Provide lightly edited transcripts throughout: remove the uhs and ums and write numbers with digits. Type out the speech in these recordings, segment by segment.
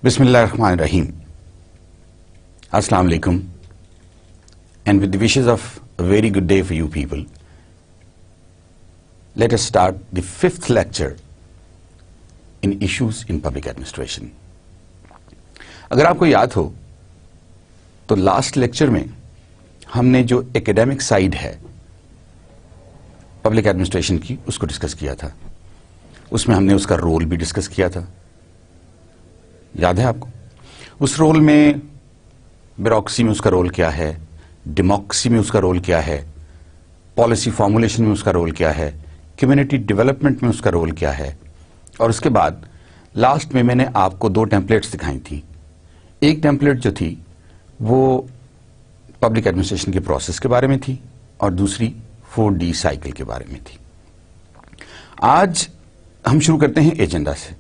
Bismillahirrahmanirrahim. Assalamu alaikum, and with the wishes of a very good day for you people, let us start the 5th lecture in issues in public administration. اگر آپ کو یاد ہو تو last lecture میں ہم نے جو ایکیڈیمک side ہے پبلک ایڈمنسٹریشن کی اس کو ڈسکس کیا تھا. اس میں ہم نے اس کا رول بھی ڈسکس کیا تھا. یاد ہے آپ کو؟ اس رول میں بیوروکریسی میں اس کا رول کیا ہے، ڈیموکریسی میں اس کا رول کیا ہے، پالیسی فارمولیشن میں اس کا رول کیا ہے، کمیونٹی ڈیولپمنٹ میں اس کا رول کیا ہے. اور اس کے بعد لاسٹ میں نے آپ کو 2 ٹیمپلیٹس دکھائی تھیں. ایک ٹیمپلیٹ جو تھی وہ پبلک ایڈمنسٹریشن کے پروسیس کے بارے میں تھی اور دوسری 4D سائیکل کے بارے میں تھی. آج ہم شروع کرتے ہیں ایجنڈا سے.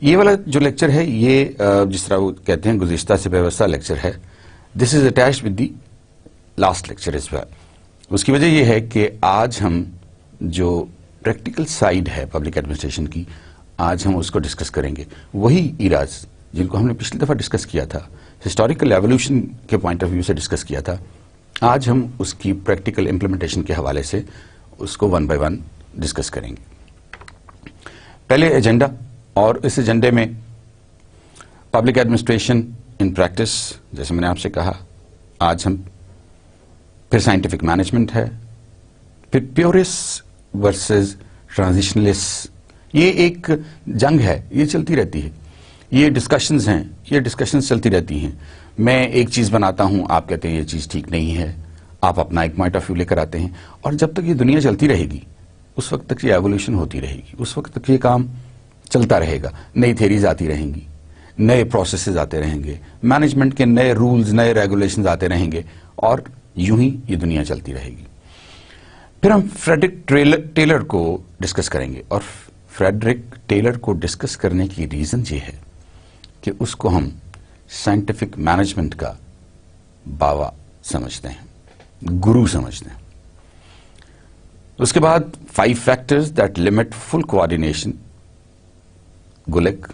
یہ والا جو لیکچر ہے یہ جس طرح وہ کہتے ہیں گزشتہ سے ویوستھا لیکچر ہے. This is attached with the last lecture as well. اس کی وجہ یہ ہے کہ آج ہم جو پریکٹیکل سائیڈ ہے پبلک ایڈمنسٹریشن کی آج ہم اس کو ڈسکس کریں گے. وہی ایراز جن کو ہم نے پچھلی دفعہ ڈسکس کیا تھا، ہسٹوریکل ایولیوشن کے پوائنٹ آف ویو سے ڈسکس کیا تھا، آج ہم اس کی پریکٹیکل امپلیمنٹیشن کے حوالے سے اس کو 1 بائی 1 ڈسکس کریں گے. پہلے ایجنڈا، اور اس ایجنڈے میں پبلک ایڈمنسٹریشن ان پریکٹس، جیسے میں نے آپ سے کہا آج ہم پھر سائنٹیفک مینجمنٹ ہے، پھر پیورس ورسز ٹرانزیشنلس. یہ ایک جنگ ہے، یہ چلتی رہتی ہے، یہ ڈسکشنز ہیں، یہ ڈسکشنز چلتی رہتی ہیں. میں ایک چیز بناتا ہوں، آپ کہتے ہیں یہ چیز ٹھیک نہیں ہے، آپ اپنا ایک پوائنٹ آف ویو لے کر آتے ہیں، اور جب تک یہ دنیا چلتی رہے گی اس وقت تک یہ ایولیوشن ہوتی رہے گی، اس وقت تک یہ کام چلتا رہے گا. نئی تھیریز آتی رہیں گی، نئے پروسیسز آتے رہیں گے، مینجمنٹ کے نئے رولز، نئے ریگولیشنز آتے رہیں گے، اور یوں ہی یہ دنیا چلتی رہے گی. پھر ہم فریڈرک ٹیلر کو ڈسکس کریں گے، اور فریڈرک ٹیلر کو ڈسکس کرنے کی ریزن یہ ہے کہ اس کو ہم سائنٹیفک مینجمنٹ کا باوا سمجھتے ہیں، گرو سمجھتے ہیں. اس کے بعد 5 factors that limit full coordination. Gulick,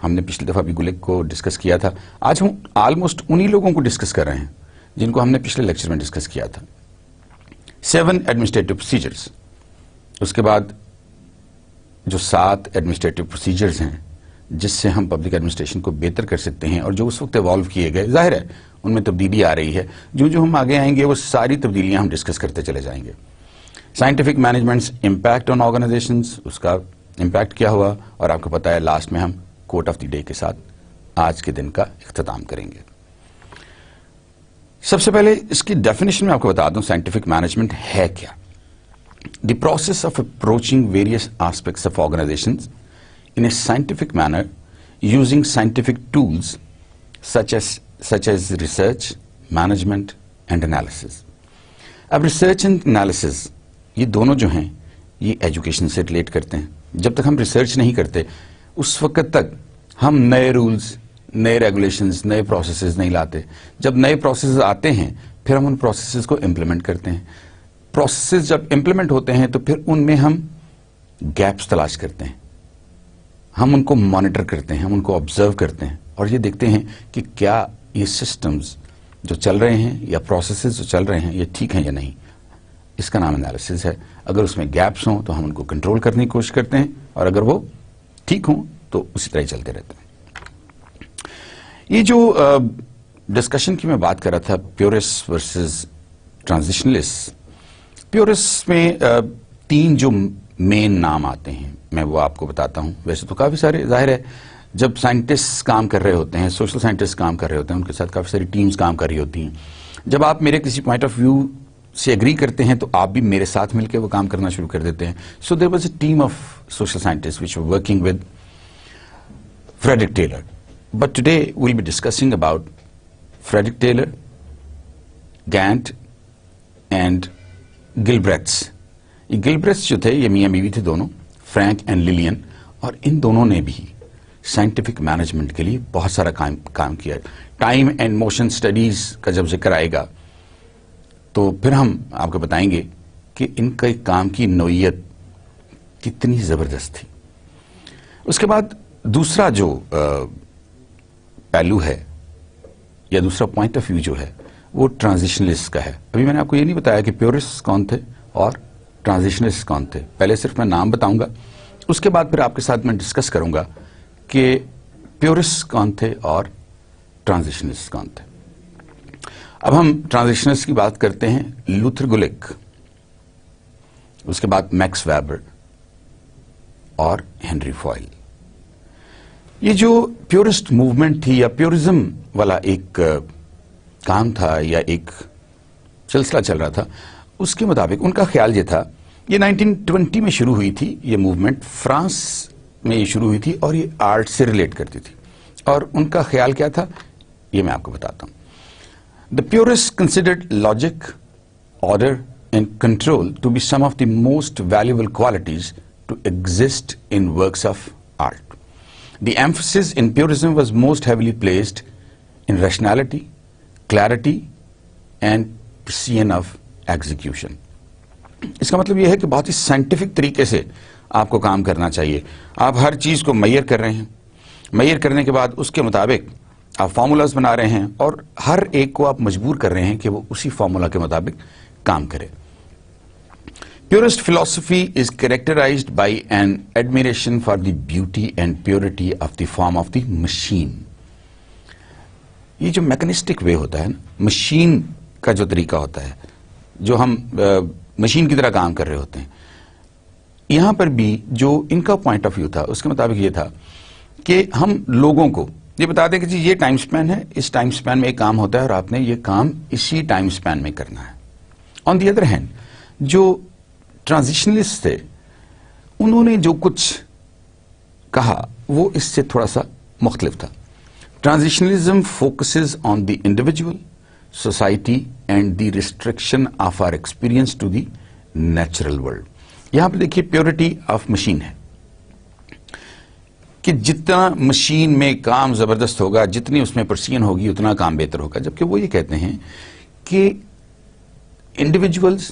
ہم نے پچھلی دفعہ بھی گلک کو ڈسکس کیا تھا. آج ہم آلموسٹ انہی لوگوں کو ڈسکس کر رہے ہیں جن کو ہم نے پچھلے لیکچر میں ڈسکس کیا تھا. 7 ایڈمنسٹریٹو پروسیجرز. اس کے بعد جو 7 ایڈمنسٹریٹو پروسیجرز ہیں جس سے ہم پبلک ایڈمنسٹریشن کو بہتر کر سکتے ہیں اور جو اس وقت ایوالو کیے گئے، ظاہر ہے ان میں تبدیلی آ رہی ہے، جو ہم آگے آئیں گے وہ ساری تبدیلیاں ہم ڈسکس کرتے چلے جائیں گے. Scientific management's impact on organizations, اس کا امپیکٹ کیا ہوا، اور آپ کو پتا ہے لاسٹ میں ہم کوٹ آف دی ڈے کے ساتھ آج کے دن کا اختتام کریں گے. سب سے پہلے اس کی ڈیفینیشن میں آپ کو بتا دوں سائنٹیفک مینجمنٹ ہے کیا. The process of approaching various aspects of organizations in a scientific manner using scientific tools such as research, management and analysis. اب ریسرچ اینڈ انالیسز یہ دونوں جو ہیں یہ ایجوکیشن سے ریلیٹ کرتے ہیں. جب تک ہم ریسرچ نہیں کرتے اس وقت تک ہم نئے رولز، نئے ریگولیشنز، نئے پروسیسز نہیں لاتے. جب نئے پروسیسز آتے ہیں پھر ہم ان پروسیسز کو امپلیمنٹ کرتے ہیں. پروسیسز جب امپلیمنٹ ہوتے ہیں تو پھر ان میں ہم گیپس تلاش کرتے ہیں، ہم ان کو مانیٹر کرتے ہیں، ہم ان کو آبزرو کرتے ہیں اور یہ دیکھتے ہیں کہ کیا یہ سسٹمز جو چل رہے ہیں یا پروسیسز جو چل رہے ہیں یہ ٹھیک ہیں یا نہیں. اس کا نام انالیسز ہے. اگر اس میں گیپس ہوں تو ہم ان کو کنٹرول کرنے کی کوشش کرتے ہیں، اور اگر وہ ٹھیک ہوں تو اسی طرح چلتے رہتے ہیں. یہ جو ڈسکشن کی میں بات کر رہا تھا، پیورس ورسز ٹرانزیشنلس. پیورس میں 3 جو مین نام آتے ہیں میں وہ آپ کو بتاتا ہوں. ویسے تو کافی سارے، ظاہر ہے جب سائنٹسٹ کام کر رہے ہوتے ہیں، سوشل سائنٹسٹ کام کر رہے ہوتے ہیں، ان کے ساتھ کافی ساری ٹیمز کام کر رہی ہوتی ہیں. جب آپ میرے کسی پوائنٹ آف ویو سے ایگری کرتے ہیں تو آپ بھی میرے ساتھ مل کے وہ کام کرنا شروع کر دیتے ہیں. So there was a team of social scientist which were working with Frederick Taylor. But today we'll be discussing about Frederick Taylor, Gantt, and Gilbreths. یہ گلبریٹس جو تھے یہ میاں بیوی تھے دونوں, فرینک اینڈ للین, اور ان دونوں نے بھی سائنٹیفک مینجمنٹ کے لیے بہت سارا کام کیا. ٹائم اینڈ موشن اسٹڈیز کا جب ذکر آئے گا تو پھر ہم آپ کو بتائیں گے کہ ان کا کام کی نوعیت کتنی زبردست تھی. اس کے بعد دوسرا جو پہلو ہے یا دوسرا پوائنٹ آف ویو جو ہے وہ ٹرانزیشنلسٹ کا ہے. ابھی میں نے آپ کو یہ نہیں بتایا کہ پیورسٹ کون تھے اور ٹرانزیشنلسٹ کون تھے. پہلے صرف میں نام بتاؤں گا, اس کے بعد پھر آپ کے ساتھ میں ڈسکس کروں گا کہ پیورسٹ کون تھے اور ٹرانزیشنلسٹ کون تھے. اب ہم ٹرانزیشنلسٹ کی بات کرتے ہیں. لوتھر گولک, اس کے بعد میکس ویبر اور ہنری فوائل. یہ جو پیورسٹ موومنٹ تھی یا پیورزم والا ایک کام تھا یا ایک سلسلہ چل رہا تھا, اس کے مطابق ان کا خیال یہ تھا, یہ 1920 میں شروع ہوئی تھی یہ موومنٹ, فرانس میں یہ شروع ہوئی تھی اور یہ آرٹ سے ریلیٹ کرتی تھی. اور ان کا خیال کیا تھا یہ میں آپ کو بتاتا ہوں. The purists considered logic, order and control to be some of the most valuable qualities to exist in works of art. The emphasis in purism was most heavily placed in rationality, clarity and precision of execution. اس کا مطلب یہ ہے کہ بہت ہی scientific طریقے سے آپ کو کام کرنا چاہیے. آپ ہر چیز کو میئر کر رہے ہیں, میئر کرنے کے بعد اس کے مطابق آپ فارمولاز بنا رہے ہیں اور ہر ایک کو آپ مجبور کر رہے ہیں کہ وہ اسی فارمولا کے مطابق کام کرے. Purist philosophy is characterized by an admiration for the beauty and purity of the form of the machine. یہ جو میکنسٹک وے ہوتا ہے نا, مشین کا جو طریقہ ہوتا ہے, جو ہم مشین کی طرح کام کر رہے ہوتے ہیں, یہاں پر بھی جو ان کا پوائنٹ آف ویو تھا اس کے مطابق یہ تھا کہ ہم لوگوں کو یہ بتا دیں کہ جی یہ ٹائم سپین ہے, اس ٹائم سپین میں ایک کام ہوتا ہے اور آپ نے یہ کام اسی ٹائم سپین میں کرنا ہے. آن دی ادر ہینڈ جو ٹرانزیشنلسٹ تھے انہوں نے جو کچھ کہا وہ اس سے تھوڑا سا مختلف تھا. Transitionalism focuses on the individual, society and the restriction of our experience to the natural world. یہاں پہ دیکھیے پیورٹی آف مشین ہے کہ جتنا مشین میں کام زبردست ہوگا, جتنی اس میں پرسین ہوگی اتنا کام بہتر ہوگا. جبکہ وہ یہ کہتے ہیں کہ انڈیویجولز,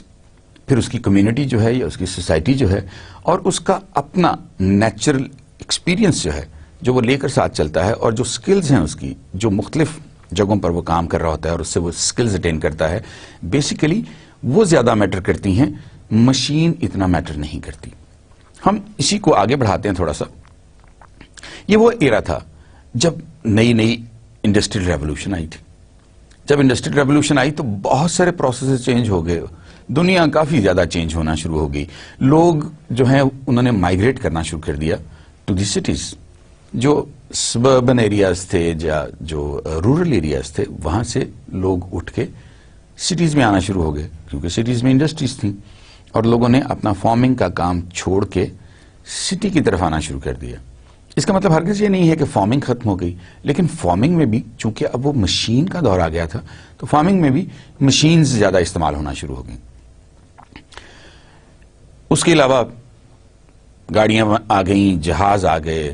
پھر اس کی کمیونٹی جو ہے یا اس کی سوسائٹی جو ہے, اور اس کا اپنا نیچرل ایکسپیرئنس جو ہے جو وہ لے کر ساتھ چلتا ہے, اور جو سکلز ہیں اس کی جو مختلف جگہوں پر وہ کام کر رہا ہوتا ہے اور اس سے وہ سکلز اٹین کرتا ہے, بیسیکلی وہ زیادہ میٹر کرتی ہیں, مشین اتنا میٹر نہیں کرتی. ہم اسی کو آگے بڑھاتے ہیں تھوڑا سا. یہ وہ ایرا تھا جب نئی نئی انڈسٹریل ریولوشن آئی تھی. جب انڈسٹریل ریولوشن آئی تو بہت سارے پروسیسز چینج ہو گئے, دنیا کافی زیادہ چینج ہونا شروع ہو گئی. لوگ جو ہیں انہوں نے مائگریٹ کرنا شروع کر دیا ٹو دی سٹیز. جو سبربن ایریاز تھے یا جو رورل ایریاز تھے وہاں سے لوگ اٹھ کے سٹیز میں آنا شروع ہو گئے, کیونکہ سٹیز میں انڈسٹریز تھیں اور لوگوں نے اپنا فارمنگ کا کام چھوڑ کے سٹی کی طرف آنا شروع کر دیا. اس کا مطلب ہرگز یہ نہیں ہے کہ فارمنگ ختم ہو گئی, لیکن فارمنگ میں بھی چونکہ اب وہ مشین کا دور آ گیا تھا تو فارمنگ میں بھی مشینز زیادہ استعمال ہونا شروع ہو گئیں. اس کے علاوہ گاڑیاں آ گئیں, جہاز آ گئے,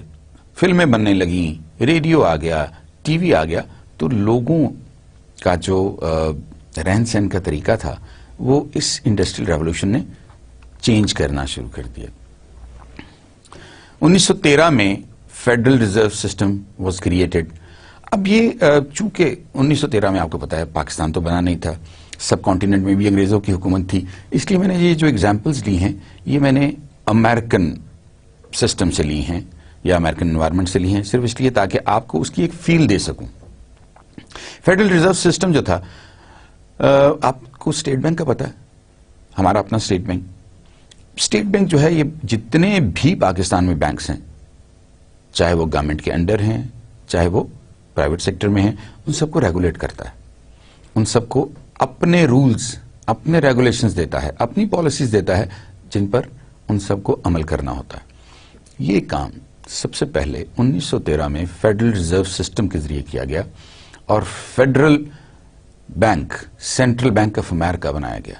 فلمیں بننے لگیں, ریڈیو آ گیا, ٹی وی آ گیا, تو لوگوں کا جو رہن سہن کا طریقہ تھا وہ اس انڈسٹریل ریولوشن نے چینج کرنا شروع کر دیا. 1913 میں federal reserve system was created. اب یہ چونکہ 1913 میں آپ کو پتا ہے پاکستان تو بنا نہیں تھا, سب کانٹیننٹ میں بھی انگریزوں کی حکومت تھی, اس لیے میں نے یہ جو ایگزامپلز لی ہیں یہ میں نے امریکن سسٹم سے لی ہیں یا امریکن انوائرمنٹ سے لی ہیں, صرف اس لیے تاکہ آپ کو اس کی ایک فیل دے سکوں. فیڈرل ریزرو سسٹم جو تھا, آپ کو اسٹیٹ بینک کا پتا ہے, ہمارا اپنا اسٹیٹ بینک. اسٹیٹ بینک جو ہے یہ جتنے بھی پاکستان میں بینکس ہیں, چاہے وہ گورنمنٹ کے انڈر ہیں چاہے وہ پرائیویٹ سیکٹر میں ہیں, ان سب کو ریگولیٹ کرتا ہے, ان سب کو اپنے رولز اپنے ریگولیشنز دیتا ہے, اپنی پالیسیز دیتا ہے جن پر ان سب کو عمل کرنا ہوتا ہے. یہ کام سب سے پہلے 1913 میں فیڈرل ریزرو سسٹم کے ذریعے کیا گیا اور federal bank, central bank of America بنایا گیا.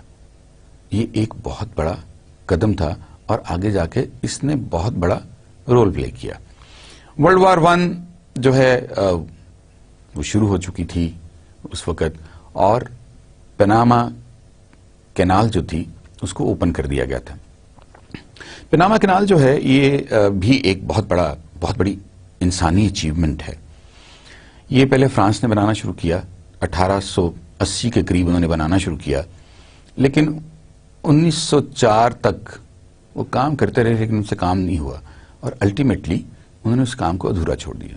یہ ایک بہت بڑا قدم تھا اور آگے جا کے اس نے بہت بڑا رول پلے کیا. ورلڈ وار 1 جو ہے وہ شروع ہو چکی تھی اس وقت اور پناما کینال جو تھی اس کو اوپن کر دیا گیا تھا. پناما کینال جو ہے یہ بھی ایک بہت بڑی انسانی اچیومنٹ ہے. یہ پہلے فرانس نے بنانا شروع کیا, 1880 کے قریب انہوں نے بنانا شروع کیا, لیکن 1904 تک وہ کام کرتے رہے لیکن ان سے کام نہیں ہوا اور الٹیمیٹلی انہوں نے اس کام کو ادھورا چھوڑ دیا.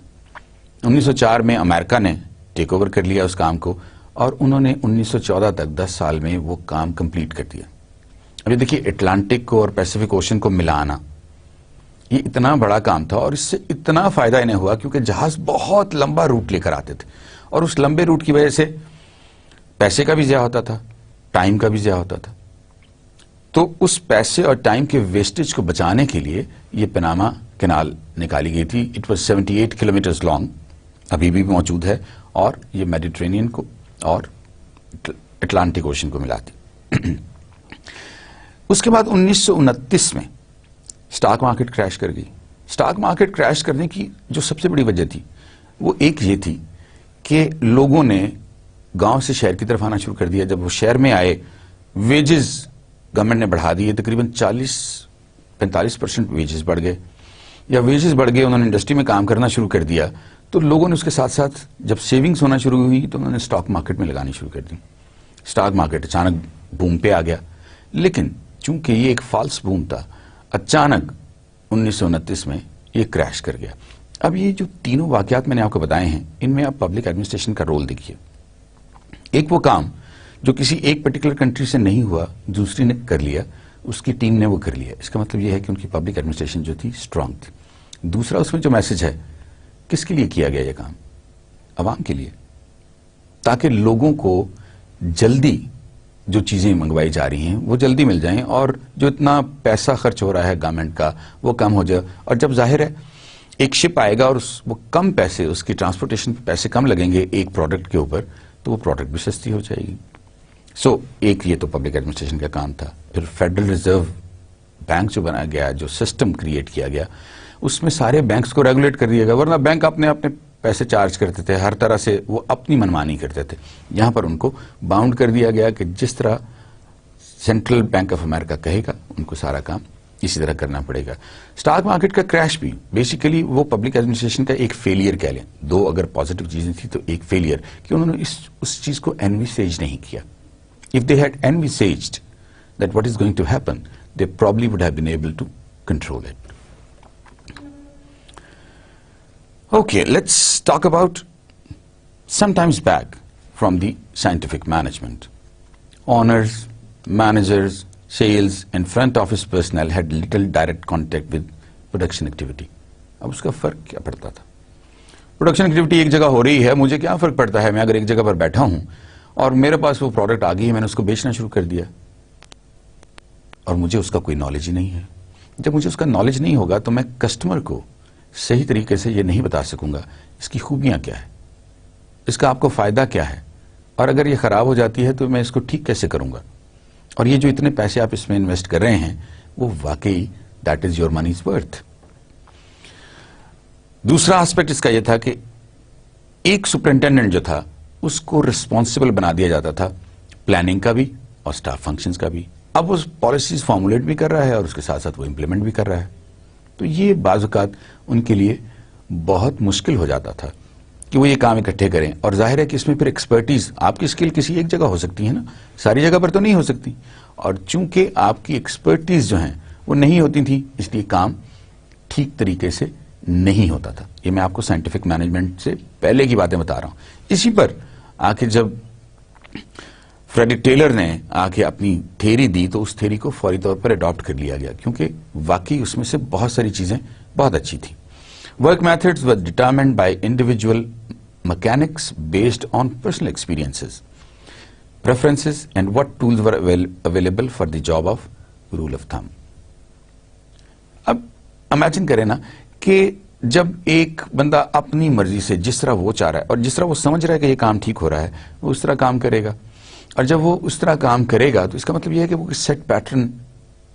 1904 میں امریکہ نے ٹیک اوور کر لیا اس کام کو اور انہوں نے 1914 تک 10 سال میں وہ کام کمپلیٹ کر دیا. ابھی دیکھیے اٹلانٹک کو اور پیسیفک اوشن کو ملانا یہ اتنا بڑا کام تھا اور اس سے اتنا فائدہ انہیں ہوا کیونکہ جہاز بہت لمبا روٹ لے کر آتے تھے اور اس لمبے روٹ کی وجہ سے پیسے کا بھی ضیاع ہوتا تھا, ٹائم کا بھی ضیاع ہوتا تھا. تو اس پیسے اور ٹائم کے ویسٹیج کو بچانے کے لیے یہ پناما کینال نکالی گئی تھی. اٹ واز 78 کلومیٹرز لانگ, ابھی بھی موجود ہے اور یہ میڈیٹرینین کو اور اٹلانٹک اوشن کو ملاتی. اس کے بعد 1929 میں سٹاک مارکیٹ کریش کر گئی. سٹاک مارکیٹ کریش کرنے کی جو سب سے بڑی وجہ تھی وہ ایک یہ تھی کہ لوگوں نے گاؤں سے شہر کی طرف آنا شروع کر دیا. جب وہ شہر میں آئے ویجز گورنمنٹ نے بڑھا دیے, تقریباً 40-45% ویجز بڑھ گئے یا ویجز بڑھ گئے, انہوں نے انڈسٹری میں کام کرنا شروع کر دیا. تو لوگوں نے اس کے ساتھ ساتھ جب سیونگز ہونا شروع ہوئی تو انہوں نے سٹاک مارکیٹ میں لگانی شروع کر دی. سٹاک مارکیٹ اچانک بوم پہ آ گیا, لیکن چونکہ یہ ایک فالس بوم تھا, اچانک 1929 میں یہ کریش کر گیا. اب یہ جو تینوں واقعات میں نے آپ کو بتائے ہیں ان میں آپ پبلک ایڈمنسٹریشن کا رول دیکھیے. ایک وہ کام جو کسی ایک پرٹیکولر کنٹری سے نہیں ہوا, دوسری نے کر لیا, اس کی ٹیم نے وہ کر لیا. اس کا مطلب یہ ہے کہ ان کی پبلک ایڈمنسٹریشن جو تھی اسٹرانگ تھی. دوسرا اس میں جو میسج ہے کس کے لیے کیا گیا یہ کام؟ عوام کے لیے, تاکہ لوگوں کو جلدی جو چیزیں منگوائی جا رہی ہیں وہ جلدی مل جائیں اور جو اتنا پیسہ خرچ ہو رہا ہے گورنمنٹ کا وہ کم ہو جائے. اور جب ظاہر ہے ایک شپ آئے گا اور وہ کم پیسے, اس کی ٹرانسپورٹیشن پہ پیسے کم لگیں گے ایک پروڈکٹ کے اوپر, تو وہ پروڈکٹ بھی سستی ہو جائے گی. سو ایک یہ تو پبلک ایڈمنسٹریشن کا کام تھا. پھر فیڈرل ریزرو بینک جو بنایا گیا, جو سسٹم کریٹ کیا گیا, اس میں سارے بینکس کو ریگولیٹ کر دیا گیا. ورنہ بینک اپنے پیسے چارج کرتے تھے, ہر طرح سے وہ اپنی منمانی کرتے تھے. یہاں پر ان کو باؤنڈ کر دیا گیا کہ جس طرح سینٹرل بینک آف امریکہ کہے گا ان کو سارا کام اسی طرح کرنا پڑے گا. سٹاک مارکیٹ کا کریش بھی بیسیکلی وہ پبلک ایڈمنسٹریشن کا ایک فیلئر کہہ لیں. دو اگر پازیٹو چیزیں تھیں تو ایک فیلئر کہ انہوں نے اس چیز کو انویسیج نہیں کیا. If they had envisaged that what is going to happen, they probably would have been able to control it. Okay, let's talk about sometimes back from the scientific management. Owners, managers, sales and front office personnel had little direct contact with production activity. اب اس کا فرق کیا پڑتا تھا؟ Production activity ایک جگہ ہو رہی ہے, مجھے کیا فرق پڑتا ہے؟ میں اگر ایک جگہ پر بیٹھا ہوں اور میرے پاس وہ پروڈکٹ آ گئی ہے, میں نے اس کو بیچنا شروع کر دیا اور مجھے اس کا کوئی نالج ہی نہیں ہے. جب مجھے اس کا نالج نہیں ہوگا تو میں کسٹمر کو صحیح طریقے سے یہ نہیں بتا سکوں گا اس کی خوبیاں کیا ہے, اس کا آپ کو فائدہ کیا ہے, اور اگر یہ خراب ہو جاتی ہے تو میں اس کو ٹھیک کیسے کروں گا. اور یہ جو اتنے پیسے آپ اس میں انویسٹ کر رہے ہیں وہ واقعی دیٹ از یور منیز ورتھ. دوسرا اسپیکٹ اس کا یہ تھا کہ ایک سپرنٹینڈنٹ جو تھا اس کو ریسپانسبل بنا دیا جاتا تھا پلاننگ کا بھی اور سٹاف فنکشنز کا بھی. اب وہ پالیسیز فارمولیٹ بھی کر رہا ہے اور اس کے ساتھ ساتھ وہ امپلیمنٹ بھی کر رہا ہے. تو یہ بعض اوقات ان کے لیے بہت مشکل ہو جاتا تھا کہ وہ یہ کام اکٹھے کریں. اور ظاہر ہے کہ اس میں پھر ایکسپرٹیز, آپ کی اسکل کسی ایک جگہ ہو سکتی ہے نا, ساری جگہ پر تو نہیں ہو سکتی. اور چونکہ آپ کی ایکسپرٹیز جو ہیں وہ نہیں ہوتی تھیں اس لیے کام ٹھیک طریقے سے نہیں ہوتا تھا. یہ میں آپ کو سائنٹیفک مینجمنٹ سے پہلے کی باتیں بتا رہا ہوں. اسی پر آ کے جب فریڈرک ٹیلر نے آ کے اپنی تھیری دی تو اس تھیری کو فوری طور پر اڈاپٹ کر لیا گیا کیونکہ واقعی اس میں سے بہت ساری چیزیں بہت اچھی تھیں. Work methods were determined by individual mechanics based on personal experiences, preferences and what tools were available for the job of rule of thumb. اب امیجن کریں نا کہ جب ایک بندہ اپنی مرضی سے جس طرح وہ چاہ رہا ہے اور جس طرح وہ سمجھ رہا ہے کہ یہ کام ٹھیک ہو رہا ہے وہ اس طرح کام کرے گا. اور جب وہ اس طرح کام کرے گا تو اس کا مطلب یہ ہے کہ وہ سیٹ پیٹرن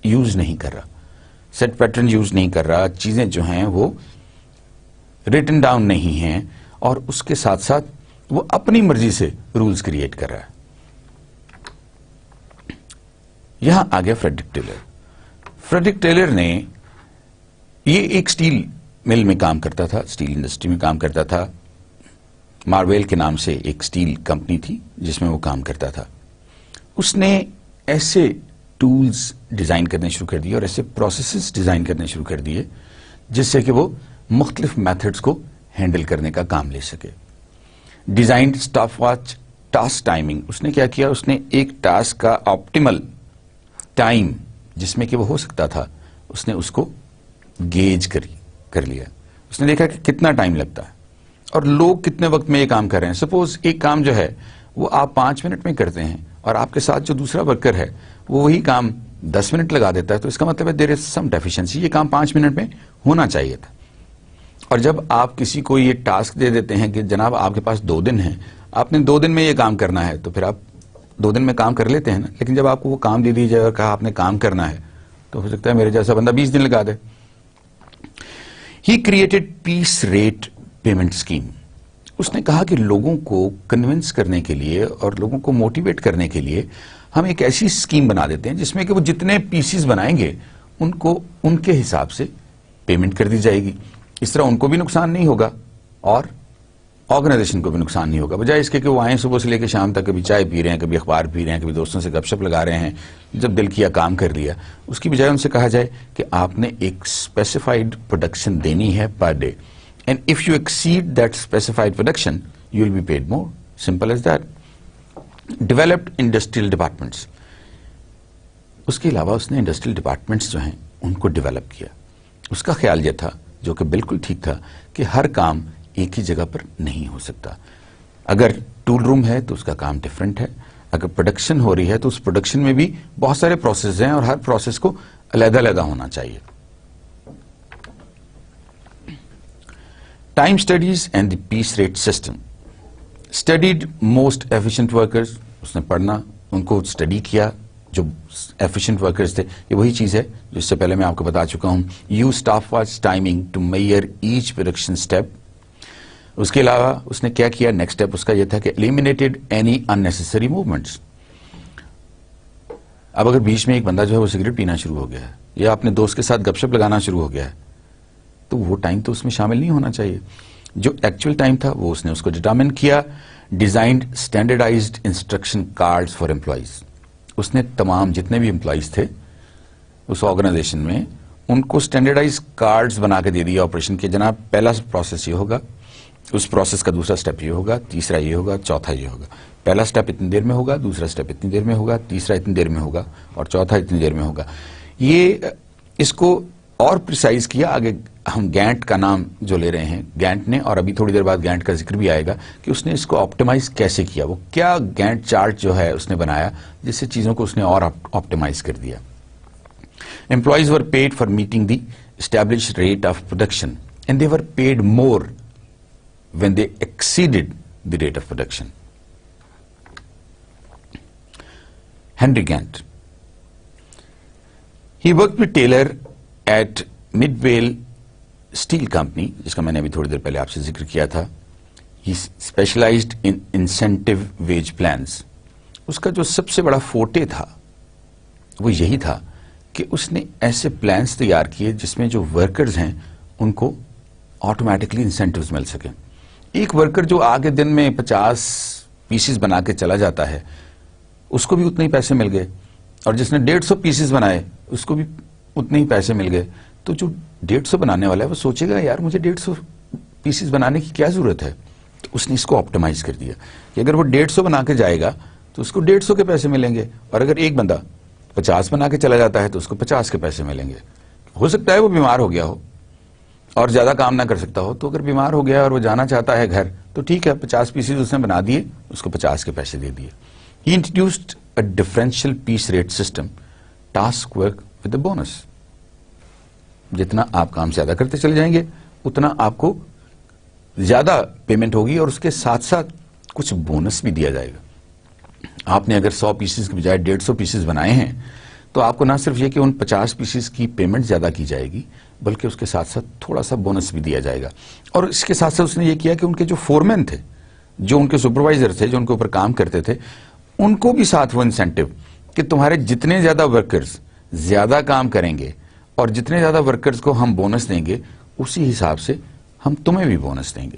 یوز نہیں کر رہا، سیٹ پیٹرن یوز نہیں کر رہا، چیزیں جو ہیں وہ ریٹن ڈاؤن نہیں ہیں، اور اس کے ساتھ ساتھ وہ اپنی مرضی سے رولز کریٹ کر رہا ہے. یہاں آ گیا فریڈرک ٹیلر. فریڈرک ٹیلر نے یہ ایک سٹیل مل میں کام کرتا تھا، سٹیل انڈسٹری میں کام کرتا تھا. مارویل کے نام سے ایک سٹیل کمپنی تھی جس میں وہ کام کرتا تھا. اس نے ایسے ٹولز ڈیزائن کرنے شروع کر دیے اور ایسے پروسیسز ڈیزائن کرنے شروع کر دیے جس سے کہ وہ مختلف میتھڈز کو ہینڈل کرنے کا کام لے سکے. Designed stopwatch task timing. اس نے کیا کیا، اس نے ایک ٹاسک کا آپٹیمل ٹائم جس میں کہ وہ ہو سکتا تھا، اس نے اس کو گیج کر لیا. اس نے دیکھا کہ کتنا ٹائم لگتا ہے اور لوگ کتنے وقت میں یہ کام کر رہے ہیں. سپوز ایک کام جو ہے وہ آپ 5 منٹ میں کرتے ہیں اور آپ کے ساتھ جو دوسرا ورکر ہے وہ وہی کام 10 منٹ لگا دیتا ہے، تو اس کا مطلب ہے دیر از سم ڈیفیشنسی، یہ کام 5 منٹ میں ہونا چاہیے تھا. اور جب آپ کسی کو یہ ٹاسک دے دیتے ہیں کہ جناب آپ کے پاس 2 دن ہیں، آپ نے 2 دن میں یہ کام کرنا ہے، تو پھر آپ 2 دن میں کام کر لیتے ہیں نا. لیکن جب آپ کو وہ کام دے دی جائے اور کہا آپ نے کام کرنا ہے، تو ہو سکتا ہے میرے جیسا بندہ 20 دن لگا دے. He created piece rate payment scheme. اس نے کہا کہ لوگوں کو کنونس کرنے کے لیے اور لوگوں کو موٹیویٹ کرنے کے لیے ہم ایک ایسی اسکیم بنا دیتے ہیں جس میں کہ وہ جتنے پیسز بنائیں گے ان کو ان کے حساب سے پیمنٹ کر دی جائے گی. اس طرح ان کو بھی نقصان نہیں ہوگا اور آرگنائزیشن کو بھی نقصان نہیں ہوگا. بجائے اس کے کہ وہ آئیں صبح سے لے کے شام تک کبھی چائے پی رہے ہیں، کبھی اخبار پی رہے ہیں، کبھی دوستوں سے گپ شپ لگا رہے ہیں، جب دل کیا کام کر لیا. اس کی بجائے ان سے کہا جائے کہ آپ نے ایک اسپیسیفائڈ پروڈکشن دینی ہے per day, and if you exceed that specified production you will be paid more. Simple as that. Developed industrial departments. اس کے علاوہ اس نے انڈسٹریل ڈپارٹمنٹس جو ہیں ان کو ڈیولپ کیا. اس کا خیال یہ تھا، جو کہ بالکل ٹھیک تھا، کہ ہر کام ایک ہی جگہ پر نہیں ہو سکتا. اگر ٹول روم ہے تو اس کا کام ڈفرینٹ ہے، اگر پروڈکشن ہو رہی ہے تو اس پروڈکشن میں بھی بہت سارے پروسیس ہیں اور ہر پروسیس کو علیحدہ علیحدہ ہونا چاہیے. Time studies and the piece rate system. Studied most efficient workers. اس نے پڑھنا، ان کو اسٹڈی کیا جو ایفیشینٹ ورکرز تھے. یہ وہی چیز ہے جس سے پہلے میں آپ کو بتا چکا ہوں. Use stopwatch timing to measure each production step. اس کے علاوہ اس نے کیا کیا، نیکسٹ اسٹیپ اس کا یہ تھا کہ ایلیمینیٹڈ اینی اننیسیسری موومنٹس. اب اگر بیچ میں ایک بندہ جو ہے وہ سگریٹ پینا شروع ہو گیا ہے یا اپنے دوست کے ساتھ گپ شپ لگانا شروع ہو گیا ہے تو وہ ٹائم تو اس میں شامل نہیں ہونا چاہیے. جو ایکچوئل ٹائم تھا وہ اس نے اس کو ڈٹرمن کیا. Designed standardized instruction cards for employees. اس نے تمام جتنے بھی امپلائیز تھے اس آرگنائزیشن میں ان کو اسٹینڈرڈائز کارڈز بنا کے دے دیا آپریشن کے. جناب پہلا پروسیس یہ ہوگا، اس پروسیس کا دوسرا سٹیپ یہ ہوگا، تیسرا یہ ہوگا، چوتھا یہ ہوگا. پہلا سٹیپ اتنی دیر میں ہوگا، دوسرا سٹیپ اتنی دیر میں ہوگا، تیسرا اتنی دیر میں ہوگا اور چوتھا اتنی دیر میں ہوگا. یہ اس کو اور پریسائز کیا. آگے ہم گینٹ کا نام جو لے رہے ہیں گینٹ نے، اور ابھی تھوڑی دیر بعد گینٹ کا ذکر بھی آئے گا کہ اس نے اس کو آپٹیمائز کیسے کیا. وہ کیا گینٹ چارٹ جو ہے اس نے بنایا جس سے چیزوں کو اس نے اور آپٹیمائز کر دیا. Employees were paid for meeting the established rate of production and they were paid more when they exceeded the rate of production. Henry Gantt. He worked with Taylor at Midvale Steel Company, جس کا میں نے ابھی تھوڑی دیر پہلے آپ سے ذکر کیا تھا. He specialized in incentive wage plans. اس کا جو سب سے بڑا فوٹے تھا وہ یہی تھا کہ اس نے ایسے پلانس تیار کیے جس میں جو ورکرز ہیں ان کو آٹومیٹکلی انسینٹیوز مل سکیں. ایک ورکر جو آگے دن میں 50 پیسز بنا کے چلا جاتا ہے اس کو بھی اتنے ہی پیسے مل گئے، اور جس نے 150 پیسز بنائے اس کو بھی اتنے ہی پیسے مل گئے. تو جو 150 بنانے والا ہے وہ سوچے گا یار مجھے 150 پیسز بنانے کی کیا ضرورت ہے. تو اس نے اس کو آپٹیمائز کر دیا کہ اگر وہ 150 بنا کے جائے گا تو اس کو 150 کے پیسے ملیں گے، اور اگر ایک بندہ 50 بنا کے چلا جاتا ہے تو اس کو 50 کے پیسے ملیں گے. ہو سکتا ہے وہ بیمار ہو گیا ہو اور زیادہ کام نہ کر سکتا ہو، تو اگر بیمار ہو گیا اور وہ جانا چاہتا ہے گھر تو ٹھیک ہے، 50 پیسز اس نے بنا دیے، اس کو 50 کے پیسے دے دیے. He introduced a differential piece rate system, task work with a bonus. جتنا آپ کام زیادہ کرتے چلے جائیں گے اتنا آپ کو زیادہ پیمنٹ ہوگی اور اس کے ساتھ ساتھ کچھ بونس بھی دیا جائے گا. آپ نے اگر 100 پیسز کے بجائے 150 پیسز بنائے ہیں تو آپ کو نہ صرف یہ کہ ان 50 پیسز کی پیمنٹ زیادہ کی جائے گی بلکہ اس کے ساتھ ساتھ تھوڑا سا بونس بھی دیا جائے گا. اور اس کے ساتھ ساتھ اس نے یہ کیا کہ ان کے جو فورمین تھے, جو ان کے سپروائزر تھے, جو ان کے اوپر کام کرتے تھے, ان کو بھی ساتھ وہ انسینٹیو کہ تمہارے جتنے زیادہ ورکرز زیادہ کام کریں گے اور جتنے زیادہ ورکرز کو ہم بونس دیں گے اسی حساب سے ہم تمہیں بھی بونس دیں گے.